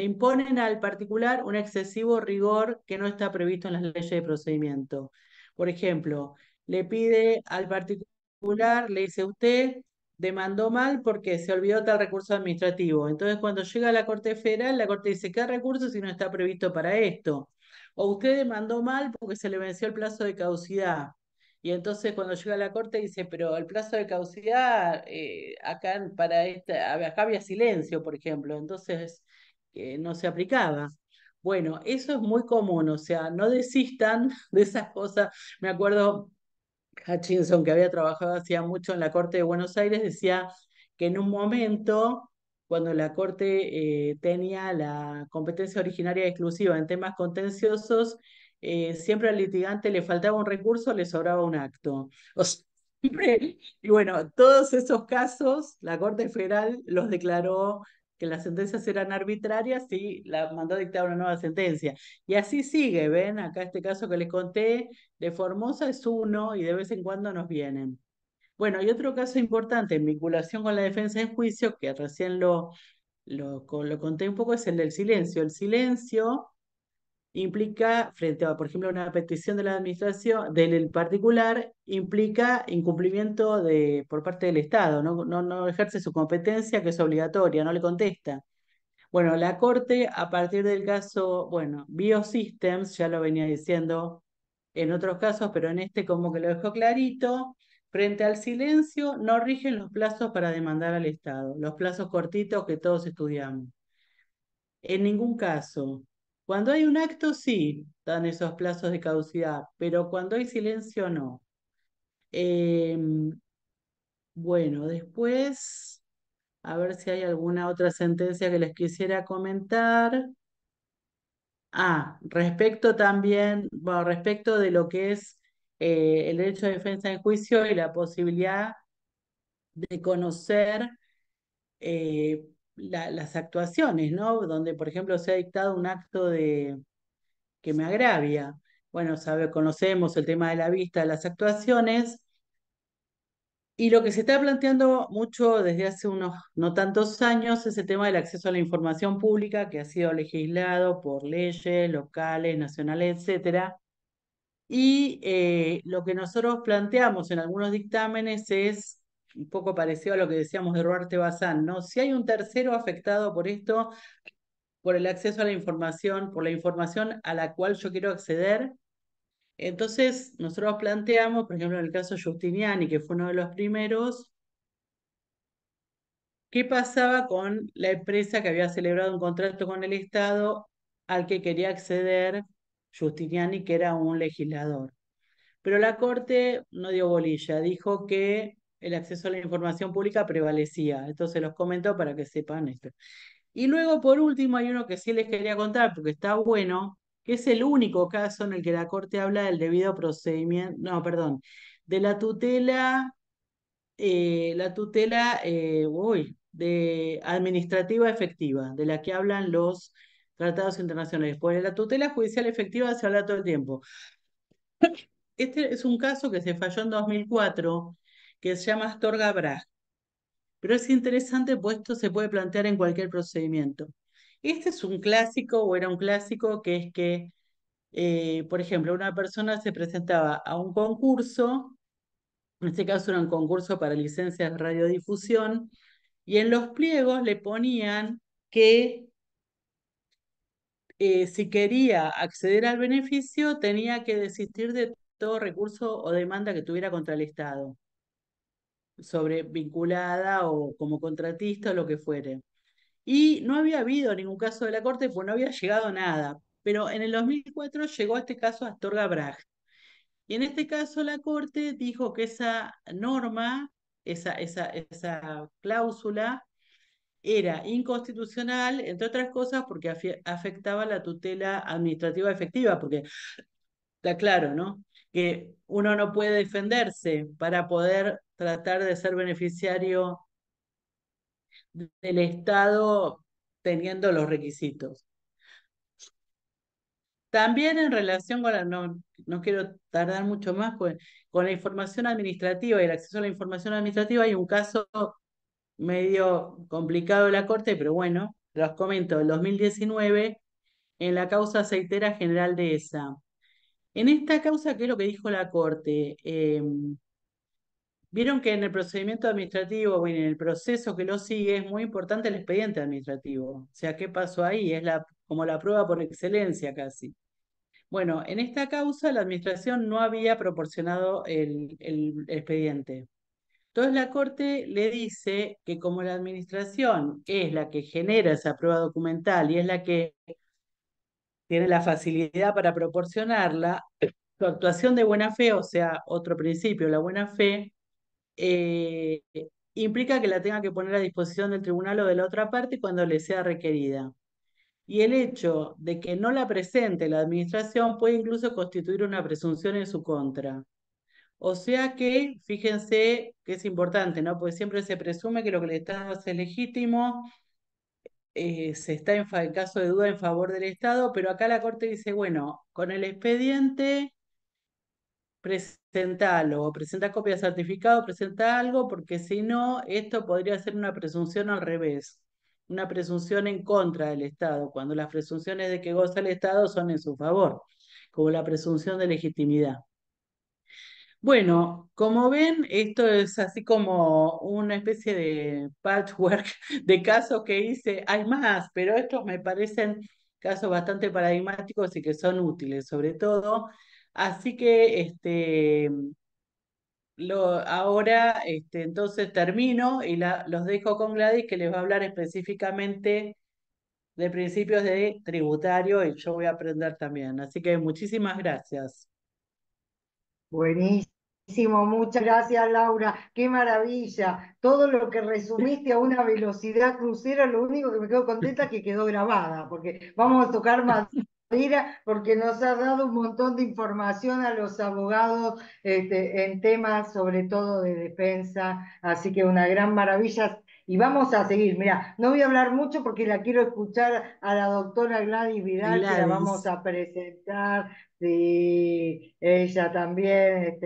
imponen al particular un excesivo rigor que no está previsto en las leyes de procedimiento. Por ejemplo, le pide al particular, le dice usted demandó mal porque se olvidó tal recurso administrativo. Entonces, cuando llega a la Corte Federal, la Corte dice, ¿qué recurso si no está previsto para esto? O usted demandó mal porque se le venció el plazo de caducidad. Y entonces cuando llega a la corte dice, pero el plazo de caducidad, acá para esta, acá había silencio, por ejemplo, entonces no se aplicaba. Bueno, eso es muy común, o sea, no desistan de esas cosas. Me acuerdo Hutchinson, que había trabajado hacía mucho en la Corte de Buenos Aires, decía que en un momento, cuando la Corte tenía la competencia originaria exclusiva en temas contenciosos, siempre al litigante le faltaba un recurso, le sobraba un acto. O sea, siempre, y bueno, todos esos casos, la Corte Federal los declaró que las sentencias eran arbitrarias y la mandó a dictar una nueva sentencia. Y así sigue, ¿ven? Acá este caso que les conté de Formosa es uno y de vez en cuando nos vienen. Bueno, y otro caso importante en vinculación con la defensa en juicio, que recién lo conté un poco, es el del silencio. El silencio implica, frente a, por ejemplo, una petición de la administración, del particular, implica incumplimiento por parte del Estado, no ejerce su competencia, que es obligatoria, no le contesta. Bueno, la Corte, a partir del caso, bueno, Biosystems, ya lo venía diciendo en otros casos, pero en este como que lo dejó clarito, frente al silencio no rigen los plazos para demandar al Estado, los plazos cortitos que todos estudiamos. En ningún caso. Cuando hay un acto, sí, dan esos plazos de caducidad, pero cuando hay silencio, no. Bueno, después, a ver si hay alguna otra sentencia que les quisiera comentar. Respecto también, bueno, respecto de lo que es el derecho de defensa en juicio y la posibilidad de conocer las actuaciones, ¿no? Donde, por ejemplo, se ha dictado un acto que me agravia. Bueno, conocemos el tema de la vista de las actuaciones y lo que se está planteando mucho desde hace unos no tantos años es el tema del acceso a la información pública que ha sido legislado por leyes locales, nacionales, etcétera. Y lo que nosotros planteamos en algunos dictámenes es un poco parecido a lo que decíamos de Duarte Bazán, ¿no? Si hay un tercero afectado por esto, por el acceso a la información, por la información a la cual yo quiero acceder, entonces nosotros planteamos, por ejemplo, en el caso Giustiniani, que fue uno de los primeros, ¿qué pasaba con la empresa que había celebrado un contrato con el Estado al que quería acceder Giustiniani, que era un legislador? Pero la Corte no dio bolilla, dijo que el acceso a la información pública prevalecía. Entonces los comento para que sepan esto. Y luego, por último, hay uno que sí les quería contar, porque está bueno, que es el único caso en el que la Corte habla del debido procedimiento, no, perdón, de la tutela de administrativa efectiva, de la que hablan los tratados internacionales. Porque la tutela judicial efectiva se habla todo el tiempo. Este es un caso que se falló en 2004, que se llama Astorga-Brag. Pero es interesante, pues esto se puede plantear en cualquier procedimiento. Este es un clásico, o era un clásico, que es que, por ejemplo, una persona se presentaba a un concurso, en este caso era un concurso para licencias de radiodifusión, y en los pliegos le ponían que si quería acceder al beneficio tenía que desistir de todo recurso o demanda que tuviera contra el Estado, sobre vinculada o como contratista o lo que fuere. Y no había habido ningún caso de la Corte, pues no había llegado nada. Pero en el 2004 llegó este caso Astorga Brag. Y en este caso la Corte dijo que esa norma, esa cláusula, era inconstitucional, entre otras cosas, porque afectaba la tutela administrativa efectiva, porque está claro, ¿no? Que uno no puede defenderse para poder tratar de ser beneficiario del Estado teniendo los requisitos. También en relación con no quiero tardar mucho más, con la información administrativa y el acceso a la información administrativa, hay un caso medio complicado de la Corte, pero bueno, los comento, el 2019, en la causa aceitera general de ESA. En esta causa, ¿qué es lo que dijo la Corte? Vieron que en el procedimiento administrativo o en el proceso que lo sigue es muy importante el expediente administrativo. O sea, ¿qué pasó ahí? Es como la prueba por excelencia casi. Bueno, en esta causa la administración no había proporcionado el expediente. Entonces la Corte le dice que como la administración es la que genera esa prueba documental y es la que tiene la facilidad para proporcionarla, su actuación de buena fe, o sea, otro principio, la buena fe, eh, implica que la tenga que poner a disposición del tribunal o de la otra parte cuando le sea requerida. Y el hecho de que no la presente la administración puede incluso constituir una presunción en su contra. O sea que, fíjense que es importante, ¿no? Porque siempre se presume que lo que el Estado hace es legítimo, se está en caso de duda en favor del Estado, pero acá la Corte dice, bueno, con el expediente presentalo, o presenta copia de certificado, presenta algo, porque si no, esto podría ser una presunción al revés, una presunción en contra del Estado, cuando las presunciones de que goza el Estado son en su favor, como la presunción de legitimidad. Bueno, como ven, esto es así como una especie de patchwork de casos que hice. Hay más, pero estos me parecen casos bastante paradigmáticos y que son útiles, sobre todo. Así que ahora entonces termino y los dejo con Gladys, que les va a hablar específicamente de principios de tributario y yo voy a aprender también. Así que muchísimas gracias. Buenísimo, muchas gracias Laura, qué maravilla. Todo lo que resumiste a una velocidad crucero, lo único que me quedo contenta es que quedó grabada, porque vamos a tocar madera, porque nos ha dado un montón de información a los abogados en temas sobre todo de defensa, así que una gran maravilla. Y vamos a seguir, mira, no voy a hablar mucho porque la quiero escuchar a la doctora Gladys Vidal, que la vamos Gladys. a presentar. Sí, ella también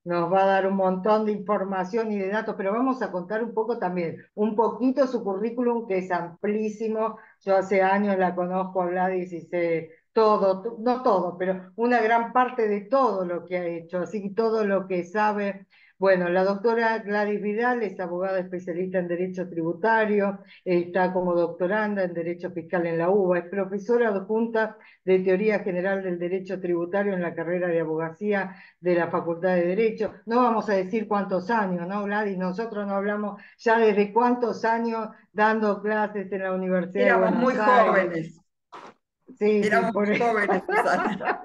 nos va a dar un montón de información y de datos, pero vamos a contar un poco también, un poquito su currículum, que es amplísimo. Yo hace años la conozco a Gladys y sé todo, no todo, pero una gran parte de todo lo que ha hecho, así que todo lo que sabe. Bueno, la doctora Gladys Vidal es abogada especialista en Derecho Tributario, está como doctoranda en Derecho Fiscal en la UBA, es profesora adjunta de Teoría General del Derecho Tributario en la carrera de Abogacía de la Facultad de Derecho. No vamos a decir cuántos años, ¿no, Gladys? Nosotros no hablamos ya desde cuántos años dando clases en la Universidad de Éramos muy Buenos Aires. jóvenes, Sí, sí, éramos muy jóvenes, Susana.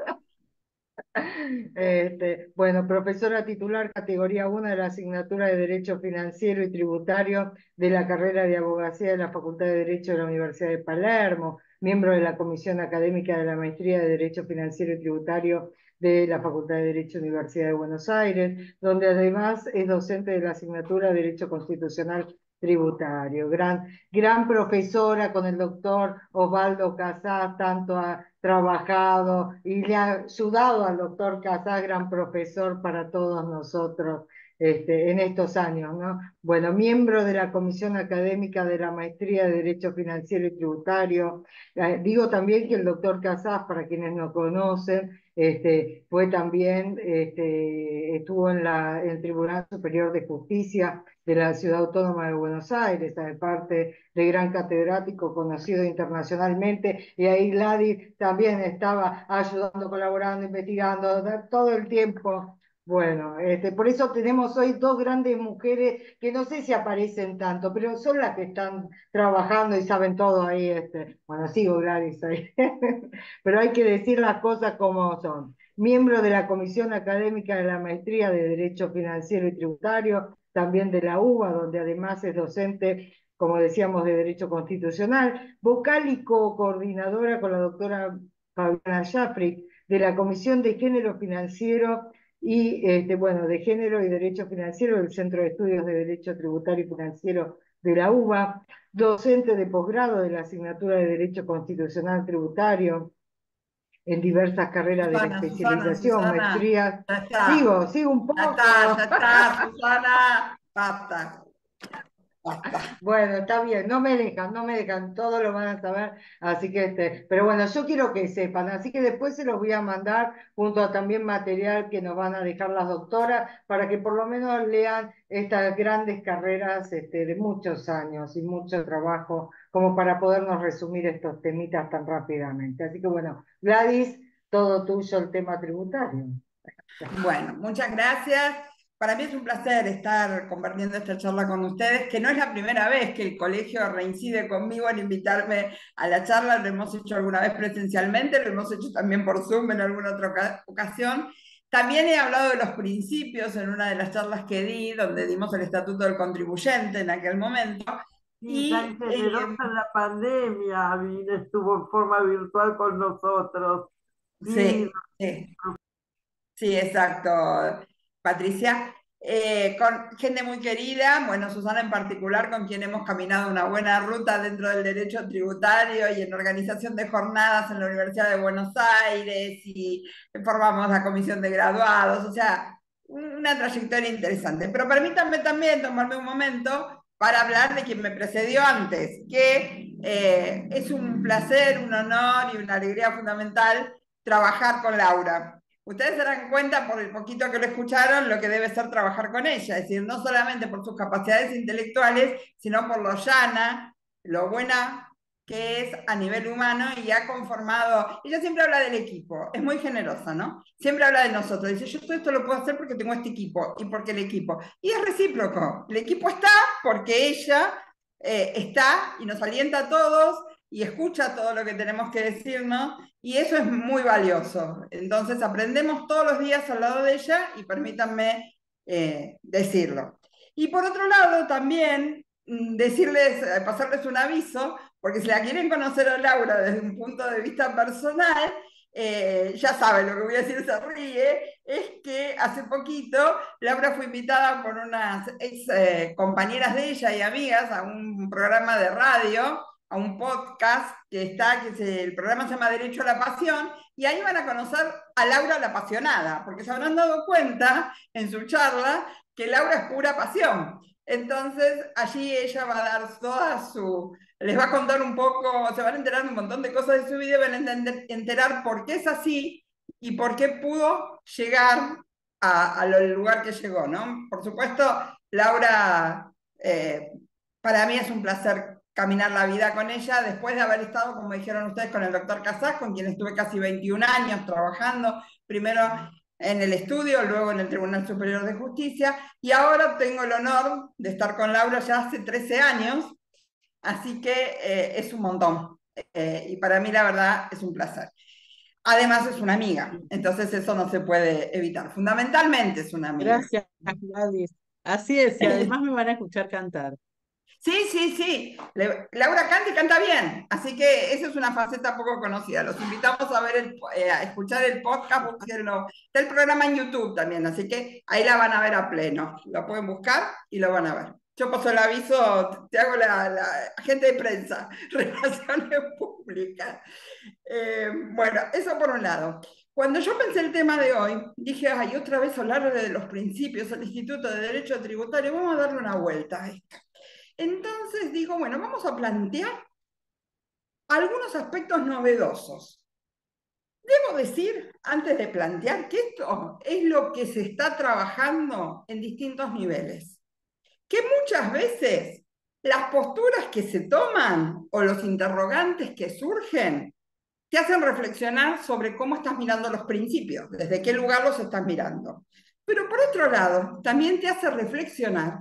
Bueno, profesora titular categoría 1 de la asignatura de Derecho Financiero y Tributario de la carrera de Abogacía de la Facultad de Derecho de la Universidad de Palermo, miembro de la Comisión Académica de la Maestría de Derecho Financiero y Tributario de la Facultad de Derecho de la Universidad de Buenos Aires, donde además es docente de la asignatura de Derecho Constitucional Tributario. Gran profesora con el doctor Osvaldo Casás, tanto ha trabajado y le ha ayudado al doctor Casás, gran profesor para todos nosotros en estos años, ¿no? Bueno, miembro de la Comisión Académica de la Maestría de Derecho Financiero y Tributario. Digo también que el doctor Casás, para quienes no conocen, fue también, estuvo en el Tribunal Superior de Justicia de la Ciudad Autónoma de Buenos Aires, aparte de gran catedrático conocido internacionalmente, y ahí Gladys también estaba ayudando, colaborando, investigando, todo el tiempo. Bueno, por eso tenemos hoy dos grandes mujeres que no sé si aparecen tanto, pero son las que están trabajando y saben todo ahí. Bueno, sigo Gladys ahí, pero hay que decir las cosas como son. Miembro de la Comisión Académica de la Maestría de Derecho Financiero y Tributario, también de la UBA, donde además es docente, como decíamos, de Derecho Constitucional, vocal y coordinadora con la doctora Fabiana Jafric, de la Comisión de Género Financiero y, bueno, de Género y Derecho Financiero del Centro de Estudios de Derecho Tributario y Financiero de la UBA, docente de posgrado de la asignatura de Derecho Constitucional Tributario en diversas carreras de la especialización, Susana, maestrías. ya está, Sigo un poco. ya está, Susana, basta, basta. Bueno, está bien, no me dejan, todo lo van a saber, así que pero bueno, yo quiero que sepan, así que después se los voy a mandar junto a también material que nos van a dejar las doctoras para que por lo menos lean estas grandes carreras de muchos años y mucho trabajo, como para podernos resumir estos temitas tan rápidamente. Así que bueno, Gladys, todo tuyo el tema tributario. Bueno, muchas gracias. Para mí es un placer estar compartiendo esta charla con ustedes, que no es la primera vez que el colegio reincide conmigo en invitarme a la charla, lo hemos hecho alguna vez presencialmente, lo hemos hecho también por Zoom en alguna otra ocasión. También he hablado de los principios en una de las charlas que di, donde dimos el Estatuto del Contribuyente en aquel momento. Sí, tan Y generosa en la pandemia, estuvo en forma virtual con nosotros. Sí, sí, sí. Sí, exacto, Patricia. Con gente muy querida, bueno, Susana en particular, con quien hemos caminado una buena ruta dentro del derecho tributario y en organización de jornadas en la Universidad de Buenos Aires y formamos la comisión de graduados, o sea, una trayectoria interesante. Pero permítanme también tomarme un momento para hablar de quien me precedió antes, que es un placer, un honor y una alegría fundamental trabajar con Laura. Ustedes se dan cuenta por el poquito que lo escucharon lo que debe ser trabajar con ella, es decir, no solamente por sus capacidades intelectuales, sino por lo llana, lo buena que es a nivel humano y ha conformado, ella siempre habla del equipo, es muy generosa, ¿no? Siempre habla de nosotros, dice, yo todo esto lo puedo hacer porque tengo este equipo y porque el equipo, y es recíproco, el equipo está porque ella está y nos alienta a todos y escucha todo lo que tenemos que decirnos, y eso es muy valioso. Entonces aprendemos todos los días al lado de ella y permítanme decirlo. Y por otro lado también decirles, pasarles un aviso, porque si la quieren conocer a Laura desde un punto de vista personal, ya saben lo que voy a decir, se ríe, es que hace poquito Laura fue invitada por unas ex compañeras de ella y amigas a un programa de radio, a un podcast el programa se llama Derecho a la Pasión, y ahí van a conocer a Laura la apasionada, porque se habrán dado cuenta en su charla que Laura es pura pasión. Entonces allí ella va a dar les va a contar un poco, se van a enterar un montón de cosas de su vida, van a enterar por qué es así y por qué pudo llegar al lugar que llegó, ¿no? Por supuesto, Laura, para mí es un placer caminar la vida con ella, después de haber estado, como dijeron ustedes, con el doctor Casás, con quien estuve casi 21 años trabajando, primero en el estudio, luego en el Tribunal Superior de Justicia, y ahora tengo el honor de estar con Laura ya hace 13 años, así que es un montón, y para mí la verdad es un placer. Además es una amiga, entonces eso no se puede evitar. Fundamentalmente es una amiga. Gracias, Gladys. Así es, y además me van a escuchar cantar. Sí, sí, sí. Laura canta y canta bien, así que esa es una faceta poco conocida. Los invitamos a ver a escuchar el podcast, búsquenlo. Está el programa en YouTube también, así que ahí la van a ver a pleno. Lo pueden buscar y lo van a ver. Yo paso el aviso, te hago la agente de prensa, relaciones públicas. Bueno, eso por un lado. Cuando yo pensé el tema de hoy, dije, ay, otra vez hablar de los principios del Instituto de Derecho Tributario, vamos a darle una vuelta a esto. Entonces digo, bueno, vamos a plantear algunos aspectos novedosos. Debo decir, antes de plantear, que esto es lo que se está trabajando en distintos niveles. Que muchas veces las posturas que se toman o los interrogantes que surgen te hacen reflexionar sobre cómo estás mirando los principios, desde qué lugar los estás mirando. Pero por otro lado, también te hace reflexionar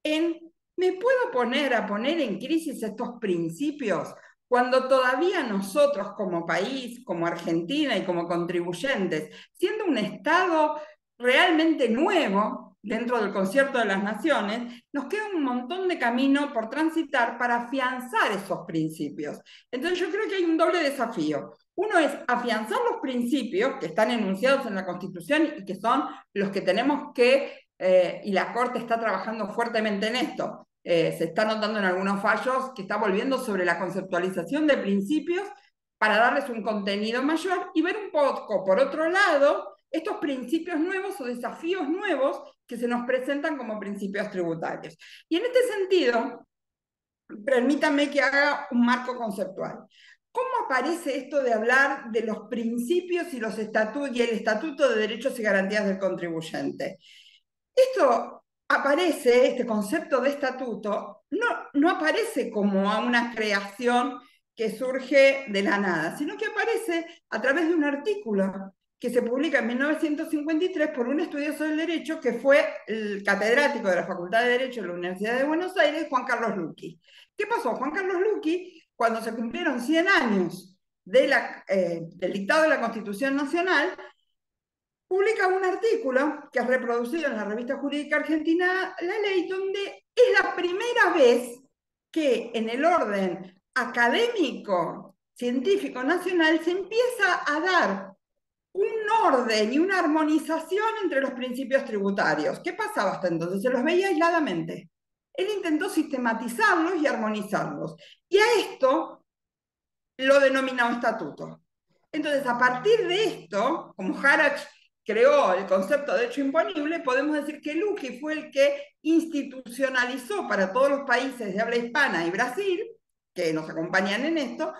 en, ¿me puedo poner a poner en crisis estos principios cuando todavía nosotros como país, como Argentina y como contribuyentes, siendo un Estado realmente nuevo dentro del concierto de las naciones, nos queda un montón de camino por transitar para afianzar esos principios? Entonces yo creo que hay un doble desafío. Uno es afianzar los principios que están enunciados en la Constitución y que son los que tenemos que y la Corte está trabajando fuertemente en esto. Se está notando en algunos fallos que está volviendo sobre la conceptualización de principios para darles un contenido mayor y ver un poco, por otro lado, estos principios nuevos o desafíos nuevos que se nos presentan como principios tributarios. Y en este sentido, permítanme que haga un marco conceptual. ¿Cómo aparece esto de hablar de los principios y, y el Estatuto de Derechos y Garantías del Contribuyente? Esto aparece, este concepto de estatuto, no aparece como una creación que surge de la nada, sino que aparece a través de un artículo que se publica en 1953 por un estudioso del derecho que fue el catedrático de la Facultad de Derecho de la Universidad de Buenos Aires, Juan Carlos Luqui. ¿Qué pasó? Juan Carlos Luqui, cuando se cumplieron 100 años del dictado de la Constitución Nacional, publica un artículo que es reproducido en la Revista Jurídica Argentina, La Ley, donde es la primera vez que en el orden académico, científico, nacional, se empieza a dar un orden y una armonización entre los principios tributarios. ¿Qué pasaba hasta entonces? Se los veía aisladamente. Él intentó sistematizarlos y armonizarlos. Y a esto lo denominó estatuto. Entonces, a partir de esto, como Harach creó el concepto de hecho imponible, podemos decir que Luqui fue el que institucionalizó para todos los países de habla hispana y Brasil, que nos acompañan en esto,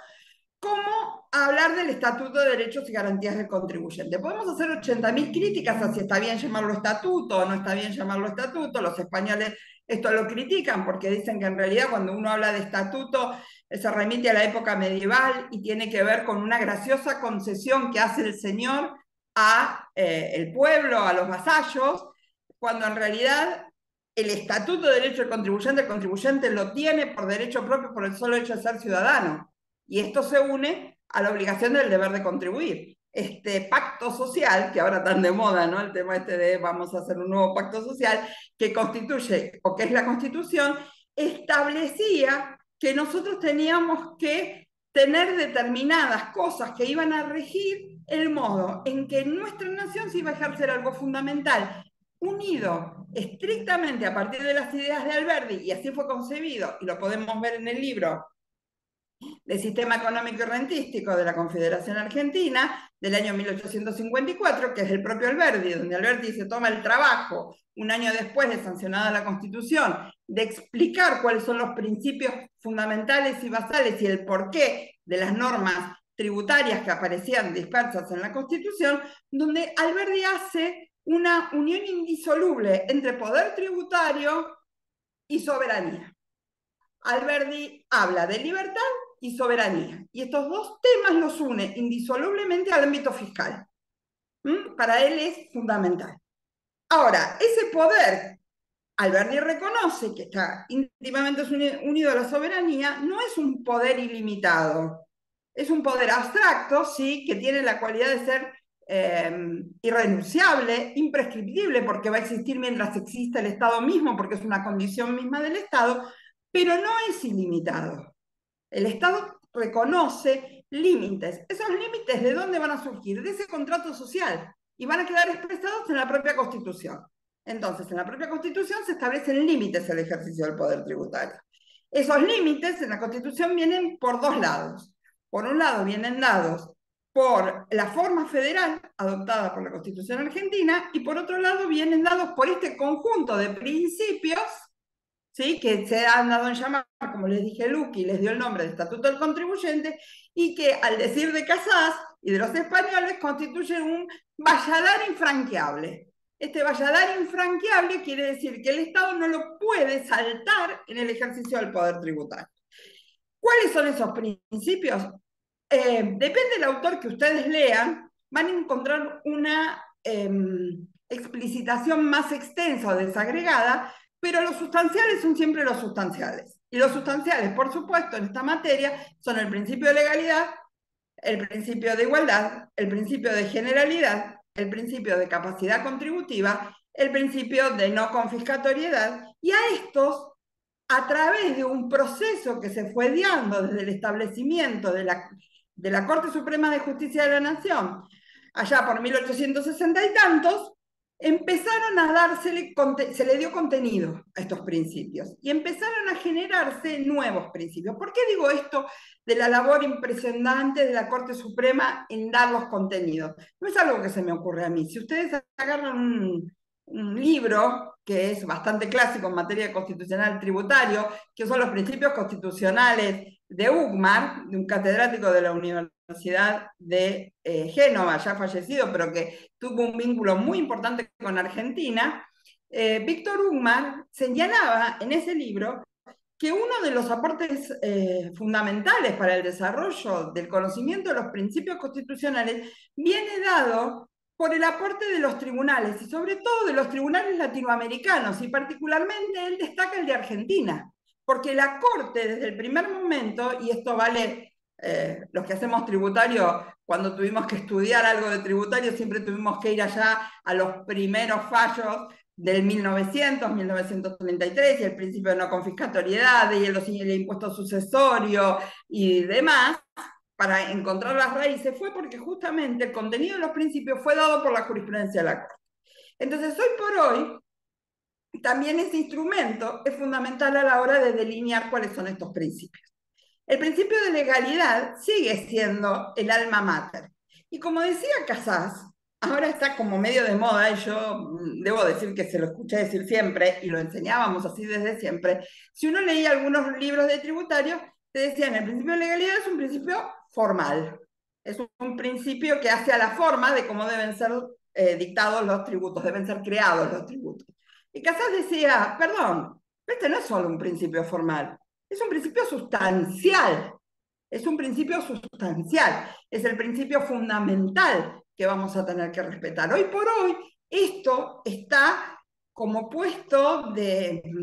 cómo hablar del Estatuto de Derechos y Garantías del Contribuyente. Podemos hacer 80.000 críticas a si está bien llamarlo estatuto o no está bien llamarlo estatuto. Los españoles esto lo critican porque dicen que en realidad cuando uno habla de estatuto se remite a la época medieval y tiene que ver con una graciosa concesión que hace el señor a el pueblo, a los vasallos, cuando en realidad el Estatuto de Derecho del Contribuyente, el contribuyente lo tiene por derecho propio por el solo hecho de ser ciudadano. Y esto se une a la obligación del deber de contribuir. Este pacto social, que ahora tan de moda, ¿no? El tema este de vamos a hacer un nuevo pacto social, que constituye, o que es la Constitución, establecía que nosotros teníamos que tener determinadas cosas que iban a regir el modo en que en nuestra nación se iba a ejercer algo fundamental, unido estrictamente a partir de las ideas de Alberdi, y así fue concebido, y lo podemos ver en el libro del Sistema Económico y Rentístico de la Confederación Argentina del año 1854, que es el propio Alberdi, donde Alberdi se toma el trabajo, un año después de sancionada la Constitución, de explicar cuáles son los principios fundamentales y basales y el porqué de las normas tributarias que aparecían dispersas en la Constitución, donde Alberdi hace una unión indisoluble entre poder tributario y soberanía. Alberdi habla de libertad y soberanía. Y estos dos temas los une indisolublemente al ámbito fiscal. Para él es fundamental. Ahora, ese poder, Alberdi reconoce que está íntimamente unido a la soberanía, no es un poder ilimitado. Es un poder abstracto, sí, que tiene la cualidad de ser irrenunciable, imprescriptible, porque va a existir mientras exista el Estado mismo, porque es una condición misma del Estado, pero no es ilimitado. El Estado reconoce límites. ¿Esos límites de dónde van a surgir? De ese contrato social, y van a quedar expresados en la propia Constitución. Entonces, en la propia Constitución se establecen límites al ejercicio del poder tributario. Esos límites en la Constitución vienen por dos lados. Por un lado, vienen dados por la forma federal adoptada por la Constitución argentina, y por otro lado vienen dados por este conjunto de principios, ¿sí?, que se han dado en llamar, como les dije, Luqui les dio el nombre de Estatuto del Contribuyente, y que al decir de Casas y de los españoles constituyen un valladar infranqueable. Este valladar infranqueable quiere decir que el Estado no lo puede saltar en el ejercicio del poder tributario. ¿Cuáles son esos principios? Depende del autor que ustedes lean, van a encontrar una explicitación más extensa o desagregada, pero los sustanciales son siempre los sustanciales. Y los sustanciales, por supuesto, en esta materia son el principio de legalidad, el principio de igualdad, el principio de generalidad, el principio de capacidad contributiva, el principio de no confiscatoriedad, y a estos, a través de un proceso que se fue dando desde el establecimiento de la Corte Suprema de Justicia de la Nación, allá por 1860 y tantos, empezaron a dársele, se le dio contenido a estos principios y empezaron a generarse nuevos principios. ¿Por qué digo esto de la labor impresionante de la Corte Suprema en dar los contenidos? No es algo que se me ocurre a mí. Si ustedes agarran un libro que es bastante clásico en materia constitucional tributario, que son los principios constitucionales de Ughmar, de un catedrático de la Universidad de Génova, ya fallecido, pero que tuvo un vínculo muy importante con Argentina, Víctor Ughmar señalaba en ese libro que uno de los aportes fundamentales para el desarrollo del conocimiento de los principios constitucionales viene dado por el aporte de los tribunales, y sobre todo de los tribunales latinoamericanos, y particularmente él destaca el de Argentina, porque la Corte desde el primer momento, y esto vale, los que hacemos tributario, cuando tuvimos que estudiar algo de tributario, siempre tuvimos que ir allá a los primeros fallos del 1900, 1933, y el principio de no confiscatoriedad, y el impuesto sucesorio y demás, para encontrar las raíces, fue porque justamente el contenido de los principios fue dado por la jurisprudencia de la Corte. Entonces, hoy por hoy, también ese instrumento es fundamental a la hora de delinear cuáles son estos principios. El principio de legalidad sigue siendo el alma mater. Y como decía Casas, ahora está como medio de moda, y yo debo decir que se lo escuché decir siempre, y lo enseñábamos así desde siempre. Si uno leía algunos libros de tributarios, te decían, el principio de legalidad es un principio formal. Es un principio que hace a la forma de cómo deben ser dictados los tributos, deben ser creados los tributos. Y Casas decía, perdón, este no es solo un principio formal, es un principio sustancial. Es un principio sustancial, es el principio fundamental que vamos a tener que respetar. Hoy por hoy, esto está como puesto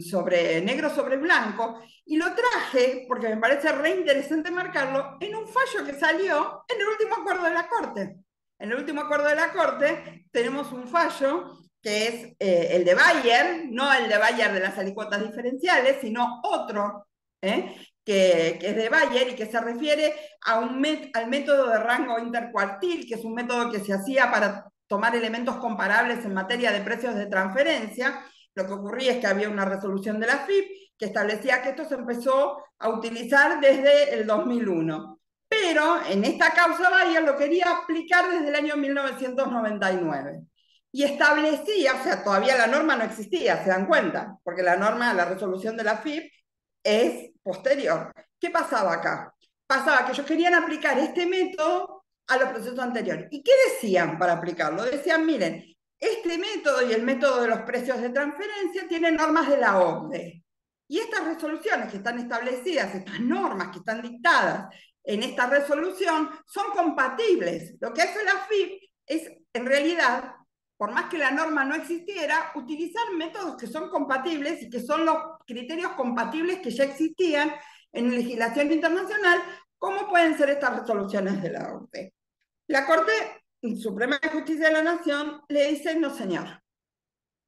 sobre negro sobre blanco, y lo traje porque me parece re interesante marcarlo en un fallo que salió en el último acuerdo de la Corte. En el último acuerdo de la Corte tenemos un fallo que es el de Bayer, no el de Bayer de las alícuotas diferenciales, sino otro, que es de Bayer, y que se refiere al método de rango intercuartil, que es un método que se hacía para tomar elementos comparables en materia de precios de transferencia. Lo que ocurría es que había una resolución de la FIP que establecía que esto se empezó a utilizar desde el 2001. Pero en esta causa Bayer lo quería aplicar desde el año 1999. Y establecía, o sea, todavía la norma no existía, se dan cuenta, porque la norma, la resolución de la FIP es posterior. ¿Qué pasaba acá? Pasaba que ellos querían aplicar este método a los procesos anteriores. ¿Y qué decían para aplicarlo? Decían, miren, este método y el método de los precios de transferencia tienen normas de la OCDE. Y estas resoluciones que están establecidas, estas normas que están dictadas en esta resolución, son compatibles. Lo que hace la FIP es, en realidad, por más que la norma no existiera, utilizar métodos que son compatibles y que son los criterios compatibles que ya existían en legislación internacional ¿Cómo pueden ser estas resoluciones de la Corte? La Corte Suprema de Justicia de la Nación le dice no, señor,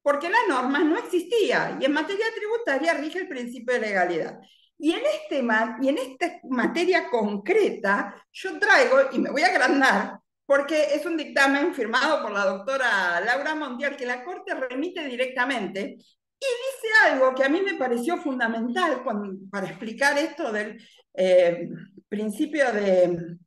porque la norma no existía y en materia tributaria rige el principio de legalidad. Y en esta materia concreta yo traigo, y me voy a agrandar, porque es un dictamen firmado por la doctora Laura Montiel que la Corte remite directamente y dice algo que a mí me pareció fundamental para explicar esto del principio de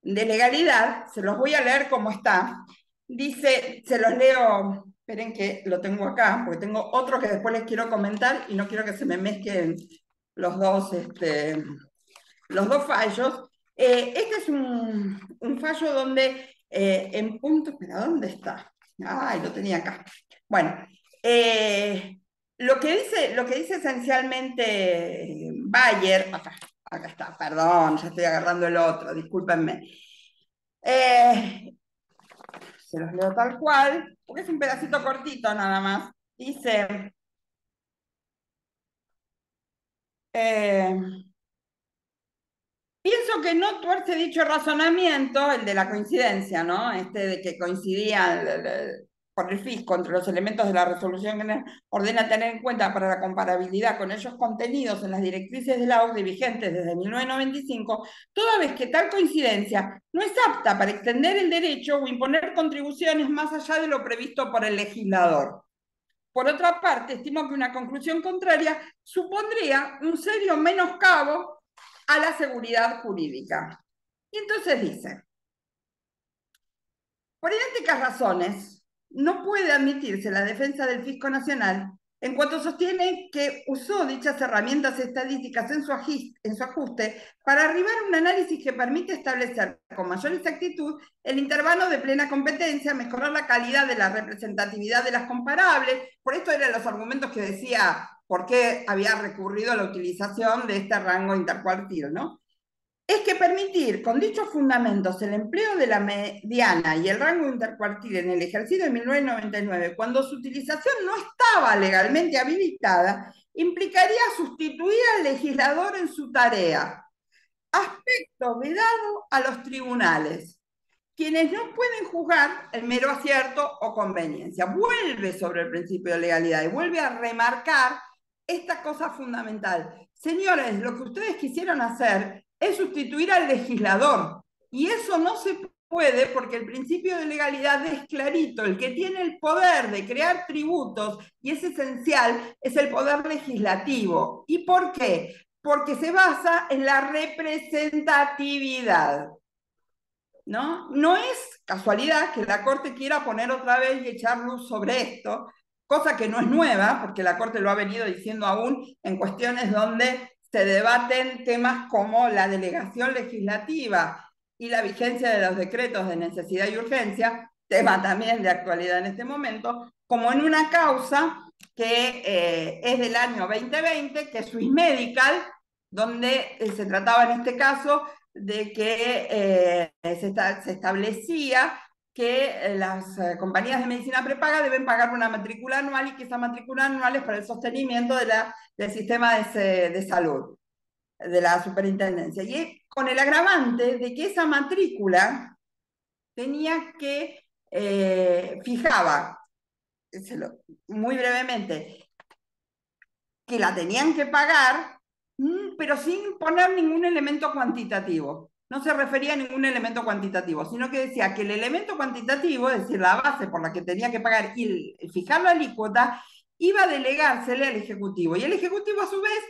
legalidad. Se los voy a leer como está. Dice, se los leo, esperen que lo tengo acá, porque tengo otro que después les quiero comentar y no quiero que se me mezclen los dos fallos. Este es un fallo donde en punto, espera, ¿dónde está? Ay, lo tenía acá. Bueno, lo que dice esencialmente Bayer, acá está, perdón, ya estoy agarrando el otro, discúlpenme. Se los leo tal cual, porque es un pedacito cortito nada más. Dice, pienso que no tuerce dicho razonamiento, el de la coincidencia, ¿no? De que coincidían por el fisco entre los elementos de la resolución que ordena tener en cuenta para la comparabilidad con ellos contenidos en las directrices de la OCDE vigentes desde 1995, toda vez que tal coincidencia no es apta para extender el derecho o imponer contribuciones más allá de lo previsto por el legislador. Por otra parte, estimo que una conclusión contraria supondría un serio menoscabo a la seguridad jurídica. Y entonces dice, por idénticas razones, no puede admitirse la defensa del fisco nacional en cuanto sostiene que usó dichas herramientas estadísticas en su ajuste para arribar a un análisis que permite establecer con mayor exactitud el intervalo de plena competencia, mejorar la calidad de la representatividad de las comparables. Por esto eran los argumentos que decía por qué había recurrido a la utilización de este rango intercuartil, ¿no? Es que permitir con dichos fundamentos el empleo de la mediana y el rango intercuartil en el ejercicio de 1999, cuando su utilización no estaba legalmente habilitada, implicaría sustituir al legislador en su tarea, aspecto vedado a los tribunales, quienes no pueden juzgar el mero acierto o conveniencia. Vuelve sobre el principio de legalidad y vuelve a remarcar esta cosa fundamental. Señores, lo que ustedes quisieron hacer es sustituir al legislador, y eso no se puede porque el principio de legalidad es clarito. El que tiene el poder de crear tributos, y es esencial, es el poder legislativo. ¿Y por qué? Porque se basa en la representatividad. ¿No? No es casualidad que la Corte quiera poner otra vez y echar luz sobre esto, cosa que no es nueva, porque la Corte lo ha venido diciendo aún en cuestiones donde se debaten temas como la delegación legislativa y la vigencia de los decretos de necesidad y urgencia, tema también de actualidad en este momento, como en una causa que es del año 2020, que es Swiss Medical, donde se trataba en este caso de que se establecía que las compañías de medicina prepaga deben pagar una matrícula anual y que esa matrícula anual es para el sostenimiento del sistema de salud, de la superintendencia. Y con el agravante de que esa matrícula tenía que, fijaba, muy brevemente, que la tenían que pagar, pero sin poner ningún elemento cuantitativo. No se refería a ningún elemento cuantitativo, sino que decía que el elemento cuantitativo, es decir, la base por la que tenía que pagar y fijar la alícuota, iba a delegársele al Ejecutivo. Y el Ejecutivo, a su vez,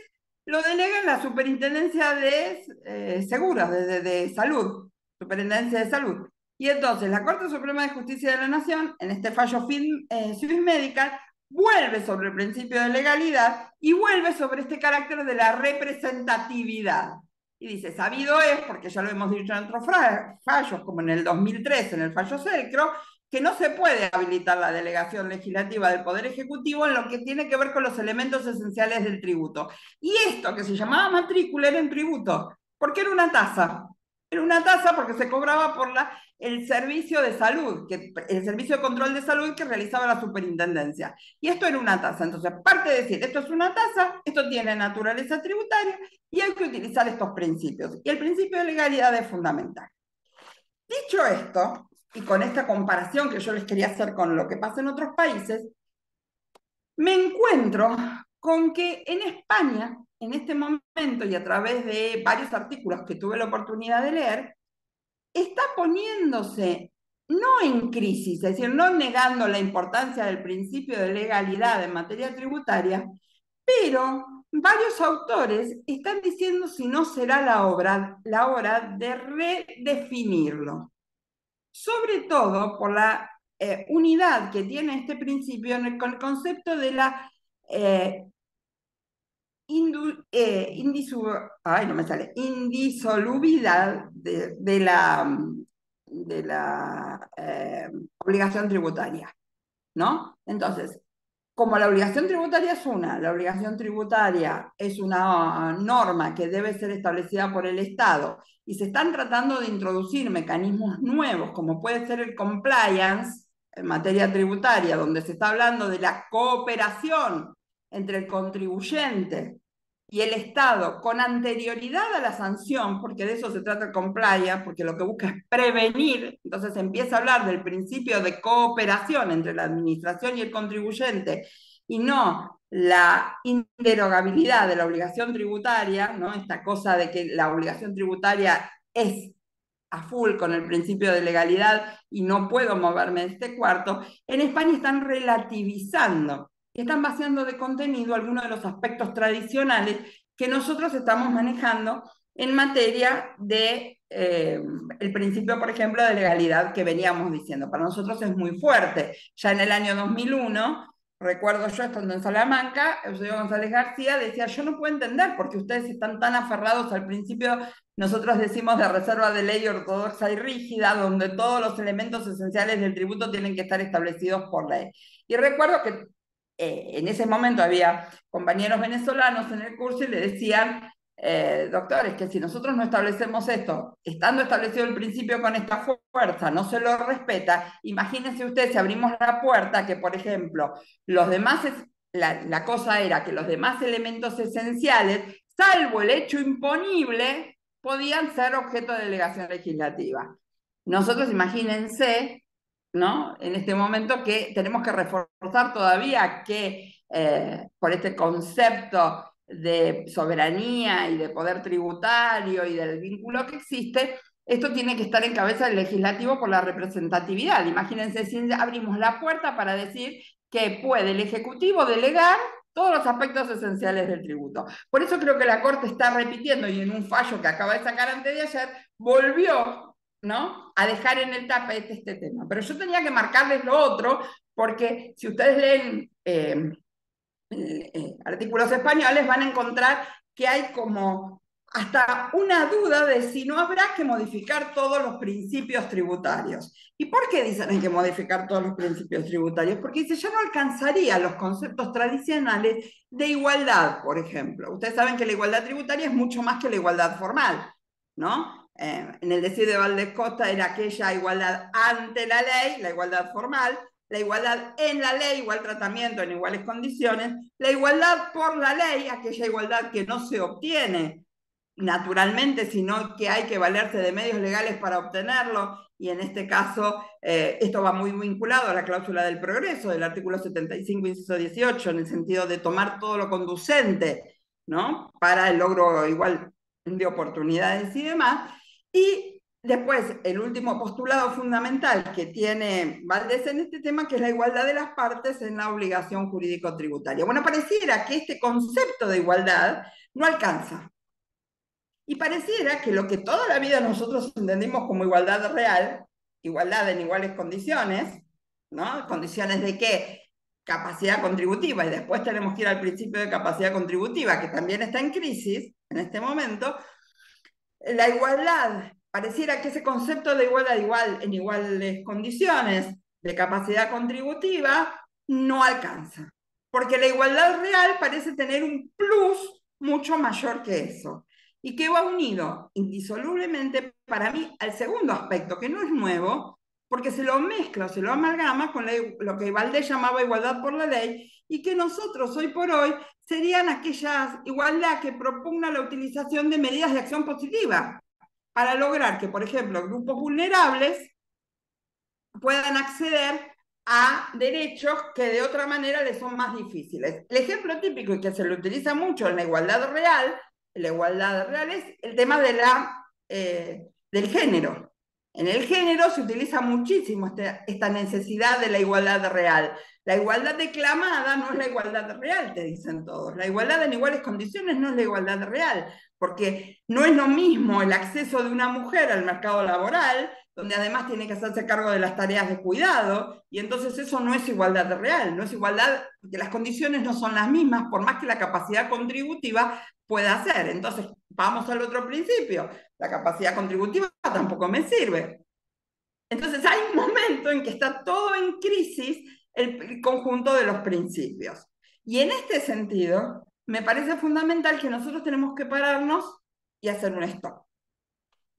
lo delega en la Superintendencia de Seguros, de Salud, Superintendencia de Salud. Y entonces la Corte Suprema de Justicia de la Nación, en este fallo Swiss Medical, vuelve sobre el principio de legalidad y vuelve sobre este carácter de la representatividad. Y dice, sabido es, porque ya lo hemos dicho en otros fallos, como en el 2003, en el fallo Selcro, que no se puede habilitar la delegación legislativa del Poder Ejecutivo en lo que tiene que ver con los elementos esenciales del tributo. Y esto que se llamaba matrícula era un tributo, porque era una tasa. Era una tasa porque se cobraba por la el servicio de salud, el servicio de control de salud que realizaba la superintendencia. Y esto era una tasa. Entonces, aparte de decir, esto es una tasa, esto tiene naturaleza tributaria y hay que utilizar estos principios. Y el principio de legalidad es fundamental. Dicho esto, y con esta comparación que yo les quería hacer con lo que pasa en otros países, me encuentro con que en España, en este momento y a través de varios artículos que tuve la oportunidad de leer, está poniéndose no en crisis, es decir, no negando la importancia del principio de legalidad en materia tributaria, pero varios autores están diciendo si no será la hora de redefinirlo, sobre todo por la unidad que tiene este principio con el concepto de la indisolubilidad de la obligación tributaria, ¿no? Entonces, como la obligación tributaria es la obligación tributaria es una norma que debe ser establecida por el Estado y se están tratando de introducir mecanismos nuevos, como puede ser el compliance en materia tributaria, donde se está hablando de la cooperación entre el contribuyente y el Estado con anterioridad a la sanción, porque de eso se trata el compliance, porque lo que busca es prevenir. Entonces se empieza a hablar del principio de cooperación entre la administración y el contribuyente, y no la inderogabilidad de la obligación tributaria, ¿no? Esta cosa de que la obligación tributaria es a full con el principio de legalidad y no puedo moverme de este cuarto. En España están relativizando, están vaciando de contenido algunos de los aspectos tradicionales que nosotros estamos manejando en materia de el principio, por ejemplo, de legalidad que veníamos diciendo. Para nosotros es muy fuerte. Ya en el año 2001, recuerdo yo estando en Salamanca, Eusebio González García decía, yo no puedo entender por qué ustedes están tan aferrados al principio, nosotros decimos, de reserva de ley ortodoxa y rígida, donde todos los elementos esenciales del tributo tienen que estar establecidos por ley. Y recuerdo que en ese momento había compañeros venezolanos en el curso y le decían, doctores, que si nosotros no establecemos esto, estando establecido el principio con esta fuerza, no se lo respeta, imagínense ustedes si abrimos la puerta que, por ejemplo, los demás, la cosa era que los demás elementos esenciales, salvo el hecho imponible, podían ser objeto de delegación legislativa. Nosotros, imagínense, ¿no? En este momento que tenemos que reforzar todavía que por este concepto de soberanía y de poder tributario y del vínculo que existe, esto tiene que estar en cabeza del legislativo por la representatividad. Imagínense si abrimos la puerta para decir que puede el Ejecutivo delegar todos los aspectos esenciales del tributo. Por eso creo que la Corte está repitiendo, y en un fallo que acaba de sacar antes de ayer, volvió, ¿no?, a dejar en el tapete este tema. Pero yo tenía que marcarles lo otro, porque si ustedes leen artículos españoles van a encontrar que hay como hasta una duda de si no habrá que modificar todos los principios tributarios. ¿Y por qué dicen hay que modificar todos los principios tributarios? Porque dice, ya no alcanzaría los conceptos tradicionales de igualdad, por ejemplo. Ustedes saben que la igualdad tributaria es mucho más que la igualdad formal, ¿no? En el decir de Valdés Costa era aquella igualdad ante la ley, la igualdad formal, la igualdad en la ley, igual tratamiento en iguales condiciones, la igualdad por la ley, aquella igualdad que no se obtiene naturalmente, sino que hay que valerse de medios legales para obtenerlo, y en este caso esto va muy vinculado a la cláusula del progreso del artículo 75, inciso 18, en el sentido de tomar todo lo conducente, ¿no?, para el logro igual de oportunidades y demás. Y después, el último postulado fundamental que tiene Valdés en este tema, que es la igualdad de las partes en la obligación jurídico-tributaria. Bueno, pareciera que este concepto de igualdad no alcanza. Y pareciera que lo que toda la vida nosotros entendimos como igualdad real, igualdad en iguales condiciones, ¿no? ¿Condiciones de qué? Capacidad contributiva, y después tenemos que ir al principio de capacidad contributiva, que también está en crisis en este momento. La igualdad, pareciera que ese concepto de igualdad igual en iguales condiciones de capacidad contributiva no alcanza, porque la igualdad real parece tener un plus mucho mayor que eso. y que va unido indisolublemente para mí al segundo aspecto, que no es nuevo, porque se lo mezcla, se lo amalgama con lo que Valdés llamaba igualdad por la ley, y que nosotros hoy por hoy serían aquellas igualdad que propugna la utilización de medidas de acción positiva para lograr que, por ejemplo, grupos vulnerables puedan acceder a derechos que de otra manera les son más difíciles. El ejemplo típico y que se lo utiliza mucho en la igualdad real es el tema del género. En el género se utiliza muchísimo esta necesidad de la igualdad real. La igualdad declamada no es la igualdad real, te dicen todos. La igualdad en iguales condiciones no es la igualdad real, porque no es lo mismo el acceso de una mujer al mercado laboral, donde además tiene que hacerse cargo de las tareas de cuidado, y entonces eso no es igualdad real, no es igualdad, porque las condiciones no son las mismas, por más que la capacidad contributiva pueda ser. Entonces, vamos al otro principio, la capacidad contributiva tampoco me sirve. Entonces, hay un momento en que está todo en crisis el conjunto de los principios. Y en este sentido, me parece fundamental que nosotros tenemos que pararnos y hacer un stop.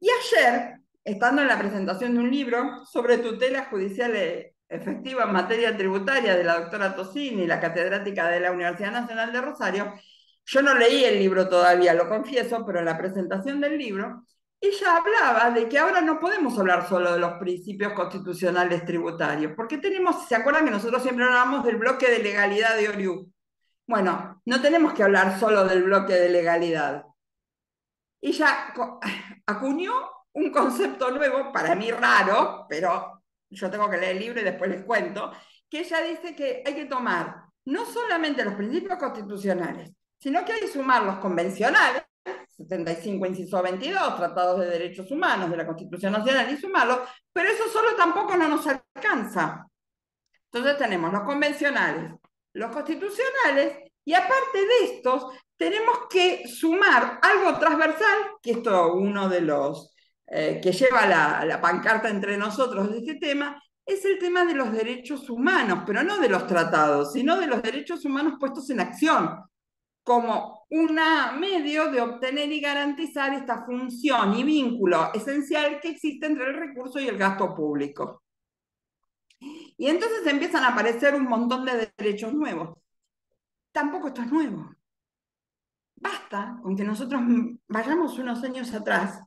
Y ayer, estando en la presentación de un libro sobre tutela judicial efectiva en materia tributaria de la doctora Tosini, la catedrática de la Universidad Nacional de Rosario, yo no leí el libro todavía, lo confieso, pero en la presentación del libro, ella hablaba de que ahora no podemos hablar solo de los principios constitucionales tributarios, porque ¿se acuerdan que nosotros siempre hablamos del bloque de legalidad de Oriú? Bueno, no tenemos que hablar solo del bloque de legalidad. Ella acuñó un concepto nuevo, para mí raro, pero yo tengo que leer el libro y después les cuento, que ella dice que hay que tomar no solamente los principios constitucionales, sino que hay que sumar los convencionales, 75 inciso 22, tratados de derechos humanos de la Constitución Nacional, y sumarlos, pero eso solo tampoco no nos alcanza. Entonces tenemos los convencionales, los constitucionales, y aparte de estos, tenemos que sumar algo transversal, que esto uno de los que lleva la pancarta entre nosotros de este tema, es el tema de los derechos humanos, pero no de los tratados, sino de los derechos humanos puestos en acción, como un medio de obtener y garantizar esta función y vínculo esencial que existe entre el recurso y el gasto público. Y entonces empiezan a aparecer un montón de derechos nuevos. Tampoco esto es nuevo. Basta con que nosotros vayamos unos años atrás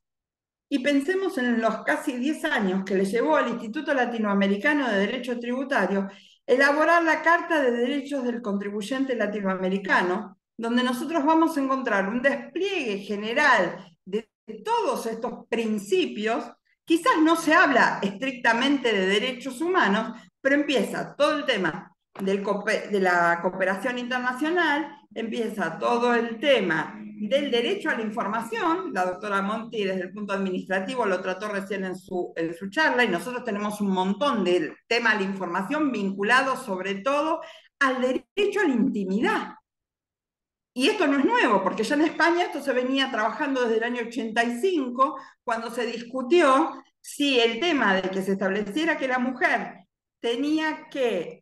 y pensemos en los casi 10 años que le llevó al Instituto Latinoamericano de Derecho Tributario elaborar la Carta de Derechos del Contribuyente Latinoamericano, donde nosotros vamos a encontrar un despliegue general de todos estos principios. Quizás no se habla estrictamente de derechos humanos, pero empieza todo el tema de la cooperación internacional, empieza todo el tema del derecho a la información. La doctora Monti desde el punto administrativo lo trató recién en su charla, y nosotros tenemos un montón del tema de la información vinculado sobre todo al derecho a la intimidad. Y esto no es nuevo, porque ya en España esto se venía trabajando desde el año 85, cuando se discutió si el tema de que se estableciera que la mujer tenía que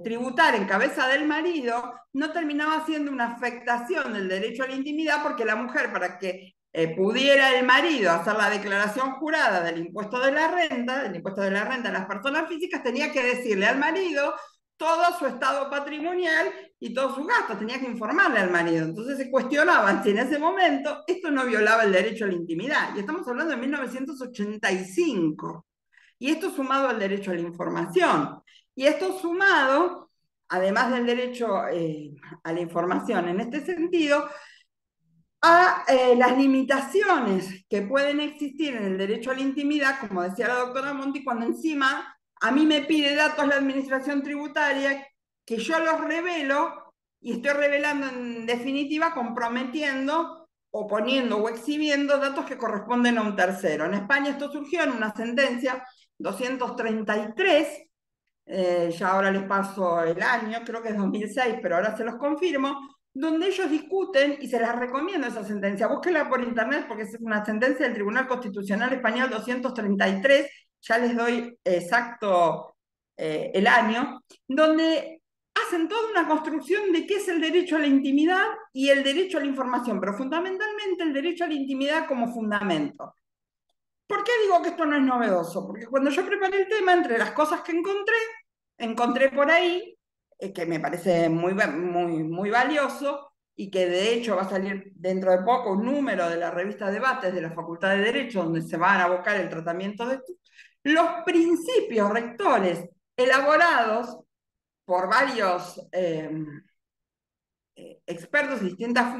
tributar en cabeza del marido no terminaba siendo una afectación del derecho a la intimidad, porque la mujer, para que pudiera el marido hacer la declaración jurada del impuesto de la renta de las personas físicas, tenía que decirle al marido todo su estado patrimonial y todos sus gastos, tenía que informarle al marido. Entonces se cuestionaban si en ese momento esto no violaba el derecho a la intimidad. Y estamos hablando de 1985. Y esto sumado al derecho a la información. Y esto sumado, además del derecho a la información en este sentido, a las limitaciones que pueden existir en el derecho a la intimidad, como decía la doctora Monti, cuando encima a mí me pide datos la administración tributaria, que yo los revelo, y estoy revelando en definitiva comprometiendo o poniendo o exhibiendo datos que corresponden a un tercero. En España esto surgió en una sentencia 233, ya ahora les paso el año, creo que es 2006, pero ahora se los confirmo, donde ellos discuten, y se las recomiendo esa sentencia, búsquenla por internet porque es una sentencia del Tribunal Constitucional Español 233, ya les doy exacto el año, donde hacen toda una construcción de qué es el derecho a la intimidad y el derecho a la información, pero fundamentalmente el derecho a la intimidad como fundamento. ¿Por qué digo que esto no es novedoso? Porque cuando yo preparé el tema, entre las cosas que encontré por ahí, que me parece muy valioso, y que de hecho va a salir dentro de poco un número de la revista Debates de la Facultad de Derecho, donde se van a abocar el tratamiento de esto, los principios rectores elaborados por varios expertos de distintas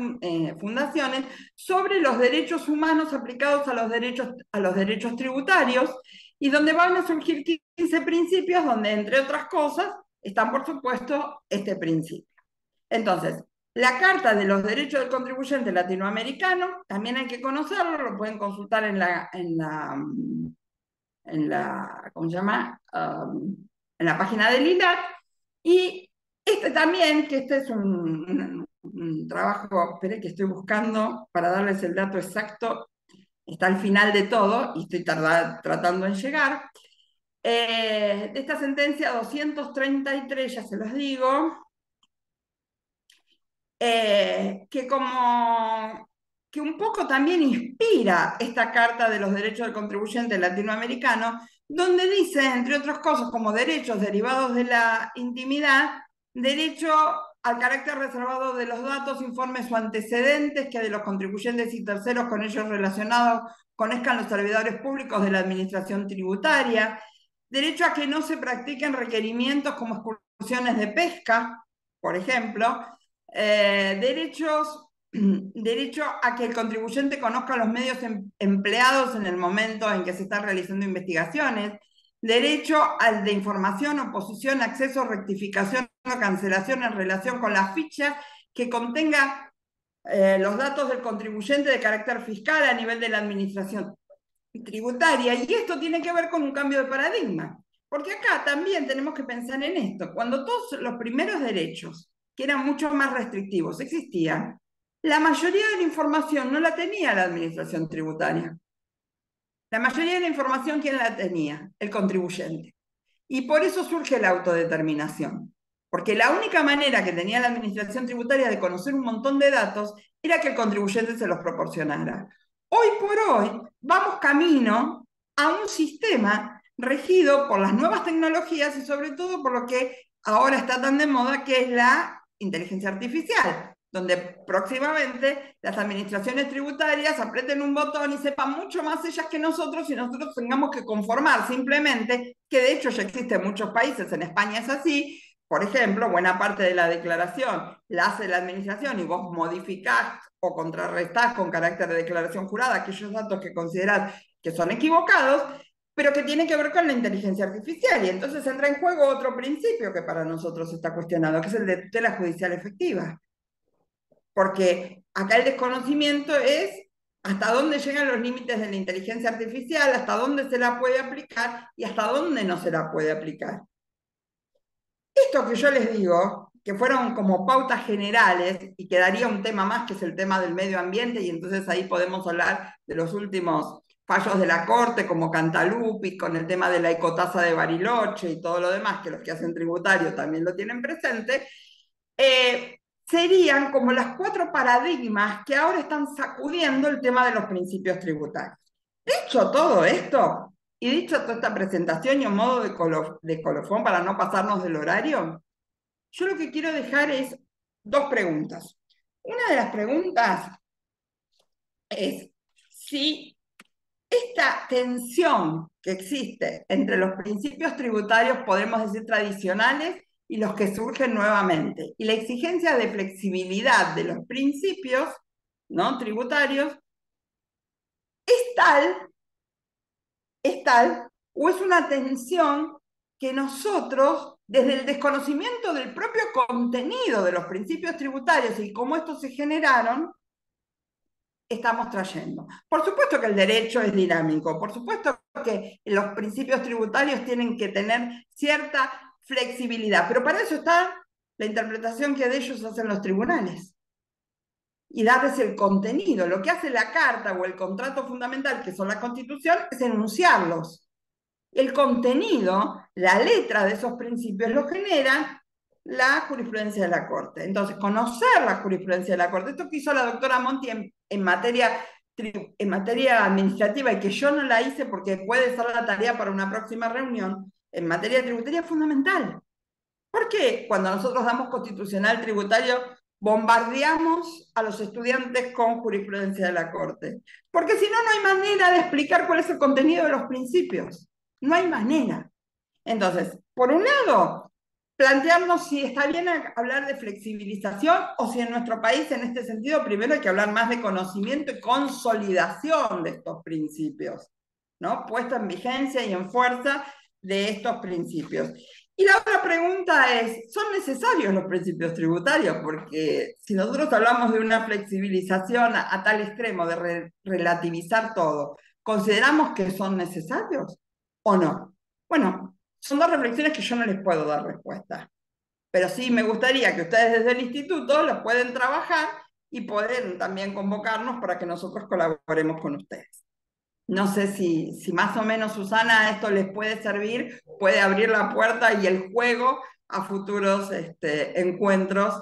fundaciones sobre los derechos humanos aplicados a los derechos tributarios, y donde van a surgir 15 principios, donde entre otras cosas están por supuesto este principio. Entonces, la Carta de los Derechos del Contribuyente Latinoamericano, también hay que conocerlo, lo pueden consultar en la ¿cómo se llama? En la página del ILAC. Y también, que este es un trabajo, espere que estoy buscando para darles el dato exacto, está al final de todo y estoy tratando en llegar. De esta sentencia 233, ya se los digo, que un poco también inspira esta Carta de los Derechos del Contribuyente Latinoamericano, donde dice, entre otras cosas, como derechos derivados de la intimidad, derecho al carácter reservado de los datos, informes o antecedentes que de los contribuyentes y terceros con ellos relacionados conozcan los servidores públicos de la administración tributaria, derecho a que no se practiquen requerimientos como excursiones de pesca, por ejemplo, derecho a que el contribuyente conozca los medios empleados en el momento en que se están realizando investigaciones, derecho al de información, oposición, acceso, rectificación o cancelación en relación con las fichas que contenga los datos del contribuyente de carácter fiscal a nivel de la administración tributaria. Y esto tiene que ver con un cambio de paradigma, porque acá también tenemos que pensar en esto. Cuando todos los primeros derechos, que eran mucho más restrictivos, existían, la mayoría de la información no la tenía la administración tributaria. La mayoría de la información, ¿quién la tenía? El contribuyente. Y por eso surge la autodeterminación. Porque la única manera que tenía la administración tributaria de conocer un montón de datos era que el contribuyente se los proporcionara. Hoy por hoy vamos camino a un sistema regido por las nuevas tecnologías y sobre todo por lo que ahora está tan de moda, que es la inteligencia artificial, donde próximamente las administraciones tributarias aprieten un botón y sepan mucho más ellas que nosotros, y nosotros tengamos que conformar simplemente, que de hecho ya existe en muchos países, en España es así. Por ejemplo, buena parte de la declaración la hace la administración y vos modificás o contrarrestás con carácter de declaración jurada aquellos datos que considerás que son equivocados, pero que tiene que ver con la inteligencia artificial. Y entonces entra en juego otro principio que para nosotros está cuestionado, que es el de tutela judicial efectiva. Porque acá el desconocimiento es hasta dónde llegan los límites de la inteligencia artificial, hasta dónde se la puede aplicar y hasta dónde no se la puede aplicar. Esto que yo les digo, que fueron como pautas generales, y quedaría un tema más, que es el tema del medio ambiente, y entonces ahí podemos hablar de los últimos fallos de la Corte, como Cantalupi, con el tema de la ecotasa de Bariloche y todo lo demás, que los que hacen tributario también lo tienen presente, serían como las 4 paradigmas que ahora están sacudiendo el tema de los principios tributarios. Dicho todo esto, y dicho toda esta presentación y un modo de colofón para no pasarnos del horario, yo lo que quiero dejar es 2 preguntas. Una de las preguntas es si esta tensión que existe entre los principios tributarios, podemos decir tradicionales, y los que surgen nuevamente, y la exigencia de flexibilidad de los principios, ¿no?, tributarios, es tal, o es una tensión que nosotros, desde el desconocimiento del propio contenido de los principios tributarios y cómo estos se generaron, estamos trayendo. Por supuesto que el derecho es dinámico, por supuesto que los principios tributarios tienen que tener cierta flexibilidad, pero para eso está la interpretación que de ellos hacen los tribunales y darles el contenido. Lo que hace la Carta o el contrato fundamental, que son la Constitución, es enunciarlos. El contenido, la letra de esos principios lo generan la jurisprudencia de la Corte. Entonces, conocer la jurisprudencia de la Corte, esto que hizo la doctora Monti en materia administrativa y que yo no la hice porque puede ser la tarea para una próxima reunión, en materia tributaria es fundamental. ¿Por qué cuando nosotros damos constitucional tributario bombardeamos a los estudiantes con jurisprudencia de la Corte? Porque si no, no hay manera de explicar cuál es el contenido de los principios. No hay manera. Entonces, por un lado, plantearnos si está bien hablar de flexibilización o si en nuestro país, en este sentido, primero hay que hablar más de conocimiento y consolidación de estos principios, ¿no? Puesta en vigencia y en fuerza de estos principios. Y la otra pregunta es, ¿son necesarios los principios tributarios? Porque si nosotros hablamos de una flexibilización a tal extremo de relativizar todo, ¿consideramos que son necesarios o no? Bueno, son dos reflexiones que yo no les puedo dar respuesta. Pero sí me gustaría que ustedes desde el instituto los pueden trabajar y pueden también convocarnos para que nosotros colaboremos con ustedes. No sé si más o menos, Susana, esto les puede servir, puede abrir la puerta y el juego a futuros encuentros.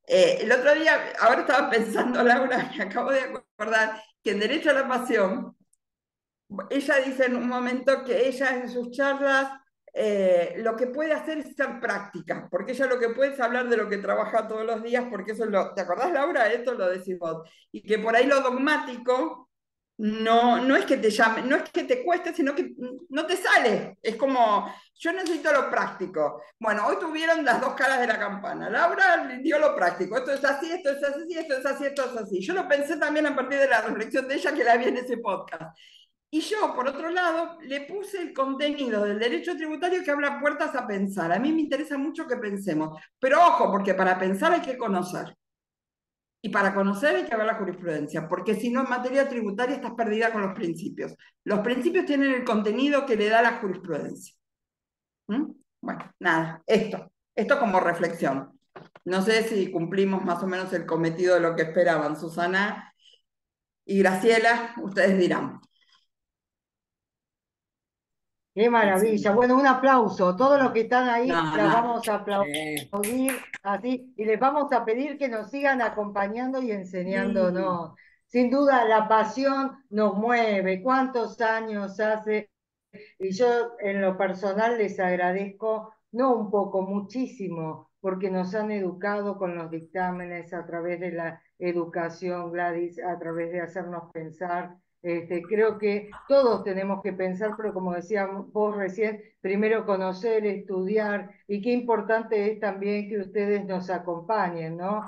El otro día, ahora estaba pensando, Laura, me acabo de acordar que en Derecho a la Pasión, ella dice en un momento que ella en sus charlas lo que puede hacer es ser práctica, porque ella lo que puede es hablar de lo que trabaja todos los días, porque eso ¿te acordás, Laura? Esto lo decís vos. Y que por ahí lo dogmático no es que te llame, no es que te cueste, sino que no te sale. Es como, yo necesito lo práctico. Bueno, hoy tuvieron las dos caras de la campana. Laura dio lo práctico. Esto es así, esto es así, esto es así, esto es así. Yo lo pensé también a partir de la reflexión de ella que la vi en ese podcast. Y yo, por otro lado, le puse el contenido del derecho tributario que habla puertas a pensar. A mí me interesa mucho que pensemos. Pero ojo, porque para pensar hay que conocer. Y para conocer hay que ver la jurisprudencia, porque si no, en materia tributaria estás perdida con los principios. Los principios tienen el contenido que le da la jurisprudencia. ¿Mm? Bueno, nada, esto como reflexión. No sé si cumplimos más o menos el cometido de lo que esperaban Susana y Graciela, ustedes dirán. Qué maravilla. Bueno, un aplauso. Todos los que están ahí, No, las no. vamos a aplaudir así y les vamos a pedir que nos sigan acompañando y enseñándonos. Sin duda, la pasión nos mueve. ¿Cuántos años hace? Y yo en lo personal les agradezco, no un poco, muchísimo, porque nos han educado con los dictámenes a través de la educación, Gladys, a través de hacernos pensar. Creo que todos tenemos que pensar, pero como decía vos recién, primero conocer, estudiar, y qué importante es también que ustedes nos acompañen, ¿no?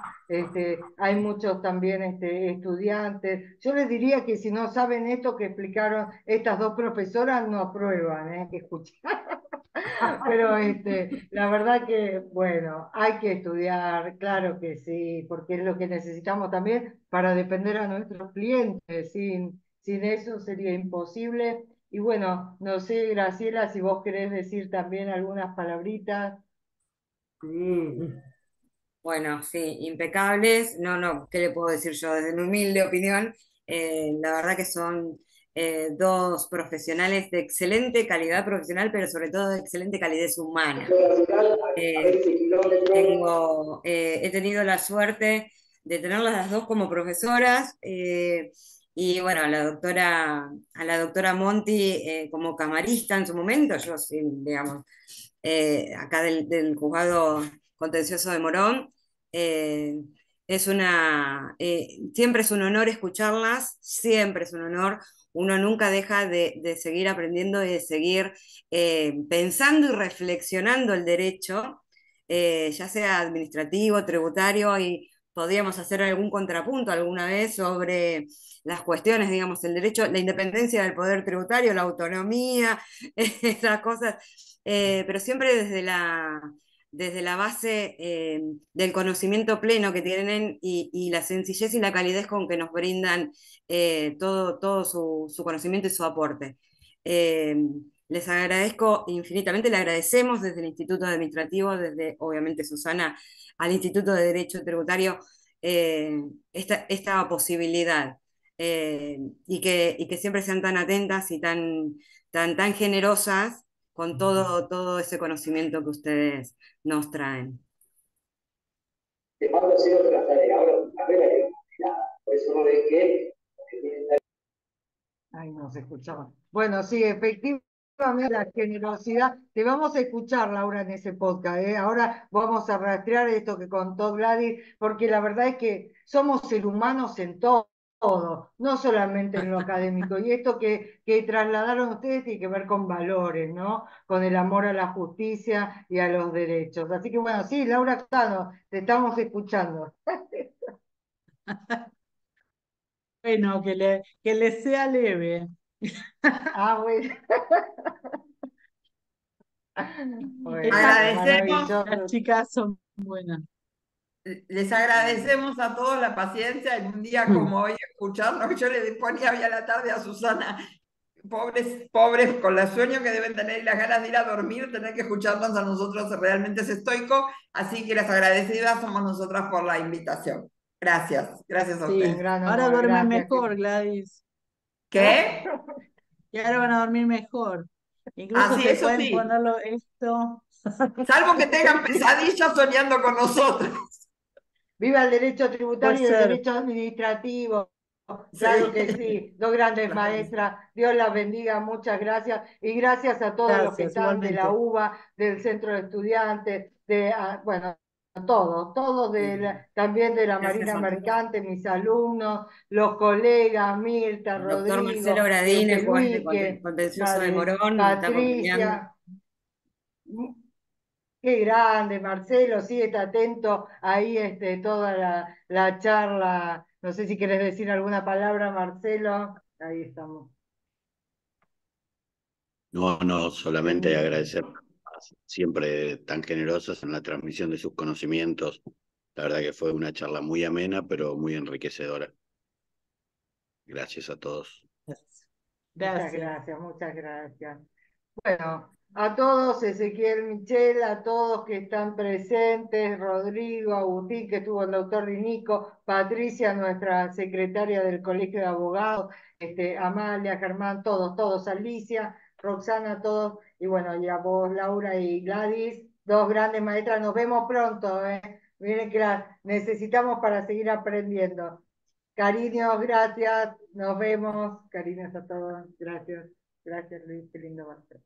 Hay muchos también estudiantes. Yo les diría que si no saben esto que explicaron estas dos profesoras, no aprueban, que escuchar. Pero la verdad que, bueno, hay que estudiar, claro que sí, porque es lo que necesitamos también para defender a nuestros clientes. Sin eso sería imposible. Y bueno, no sé, Graciela, si vos querés decir también algunas palabritas. Sí. Bueno, sí, impecables. No, no, ¿qué le puedo decir yo? Desde mi humilde opinión, la verdad que son dos profesionales de excelente calidad profesional, pero sobre todo de excelente calidez humana. Eh, he tenido la suerte de tenerlas las dos como profesoras, y bueno, a la doctora Monti como camarista en su momento, yo sí, digamos, acá del juzgado contencioso de Morón. Eh, siempre es un honor escucharlas, siempre es un honor. Uno nunca deja de seguir aprendiendo y de seguir pensando y reflexionando el derecho, ya sea administrativo, tributario, y podríamos hacer algún contrapunto alguna vez sobre las cuestiones, digamos, el derecho, la independencia del poder tributario, la autonomía, esas cosas, pero siempre desde la base del conocimiento pleno que tienen y la sencillez y la calidez con que nos brindan todo su conocimiento y su aporte. Eh, Les agradezco infinitamente, le agradecemos desde el Instituto Administrativo, desde obviamente Susana, al Instituto de Derecho Tributario, esta posibilidad, y que siempre sean tan atentas y tan generosas con todo ese conocimiento que ustedes nos traen. te mando a hacer otras tareas. Ahora tu carrera es nada. Por eso no ves que... Ay, no se escuchaba. Bueno, sí, efectivamente, la generosidad. Te vamos a escuchar, Laura, en ese podcast, ¿eh? Ahora vamos a rastrear esto que contó Gladys, porque la verdad es que somos seres humanos en todo, no solamente en lo académico. Y esto que trasladaron ustedes tiene que ver con valores, ¿no? Con el amor a la justicia y a los derechos. Así que bueno, sí, Laura Cano, te estamos escuchando. Bueno, que le sea leve. Ah, bueno. Bueno, Agradecemos, Las maravilloso. chicas son buenas. les agradecemos a todos la paciencia en un día como hoy, escucharnos. Yo le ponía hoy a la tarde a Susana, pobres, pobres, con el sueño que deben tener y las ganas de ir a dormir, tener que escucharnos a nosotros realmente es estoico. Así que las agradecidas somos nosotras por la invitación. Gracias, gracias a Un Sí, ustedes. gran ahora honor, duermen gracias. mejor, Gladys. ¿Qué? Y ahora van a dormir mejor. Ah, Incluso sí, se eso pueden sí. ponerlo esto. Salvo que tengan pesadillas soñando con nosotros. Viva el derecho Puede tributario y el ser. derecho administrativo. Claro que Sí. sí, dos grandes Claro que sí. maestras. Dios las bendiga, muchas gracias. Y gracias a todos los que Gracias, están de la igualmente. UBA, del Centro de Estudiantes, bueno, todos también de la Gracias Marina a todos. Mercante, mis alumnos, los colegas, Mirta, El doctor Marcelo Rodrigo, Gradín, el juez de Wique, contencioso de Morón, nos está acompañando. Patricia. Qué grande, Marcelo, sí, está atento ahí toda la charla. No sé si quieres decir alguna palabra, Marcelo. Ahí estamos. No, solamente Permiso. agradecer siempre tan generosas en la transmisión de sus conocimientos. La verdad que fue una charla muy amena, pero muy enriquecedora. Gracias a todos. Muchas Gracias. gracias, muchas gracias. Bueno, a todos, Ezequiel Michel, a todos que están presentes, Rodrigo, Agustín, que estuvo el doctor Dinico, Patricia, nuestra secretaria del Colegio de Abogados, Amalia, Germán, todos, Alicia, Roxana, todos, y bueno, y a vos, Laura y Gladys, dos grandes maestras, nos vemos pronto, ¿eh? Miren que las necesitamos para seguir aprendiendo. Cariños, gracias, nos vemos, cariños a todos, gracias. Gracias, Luis, qué lindo va a ser.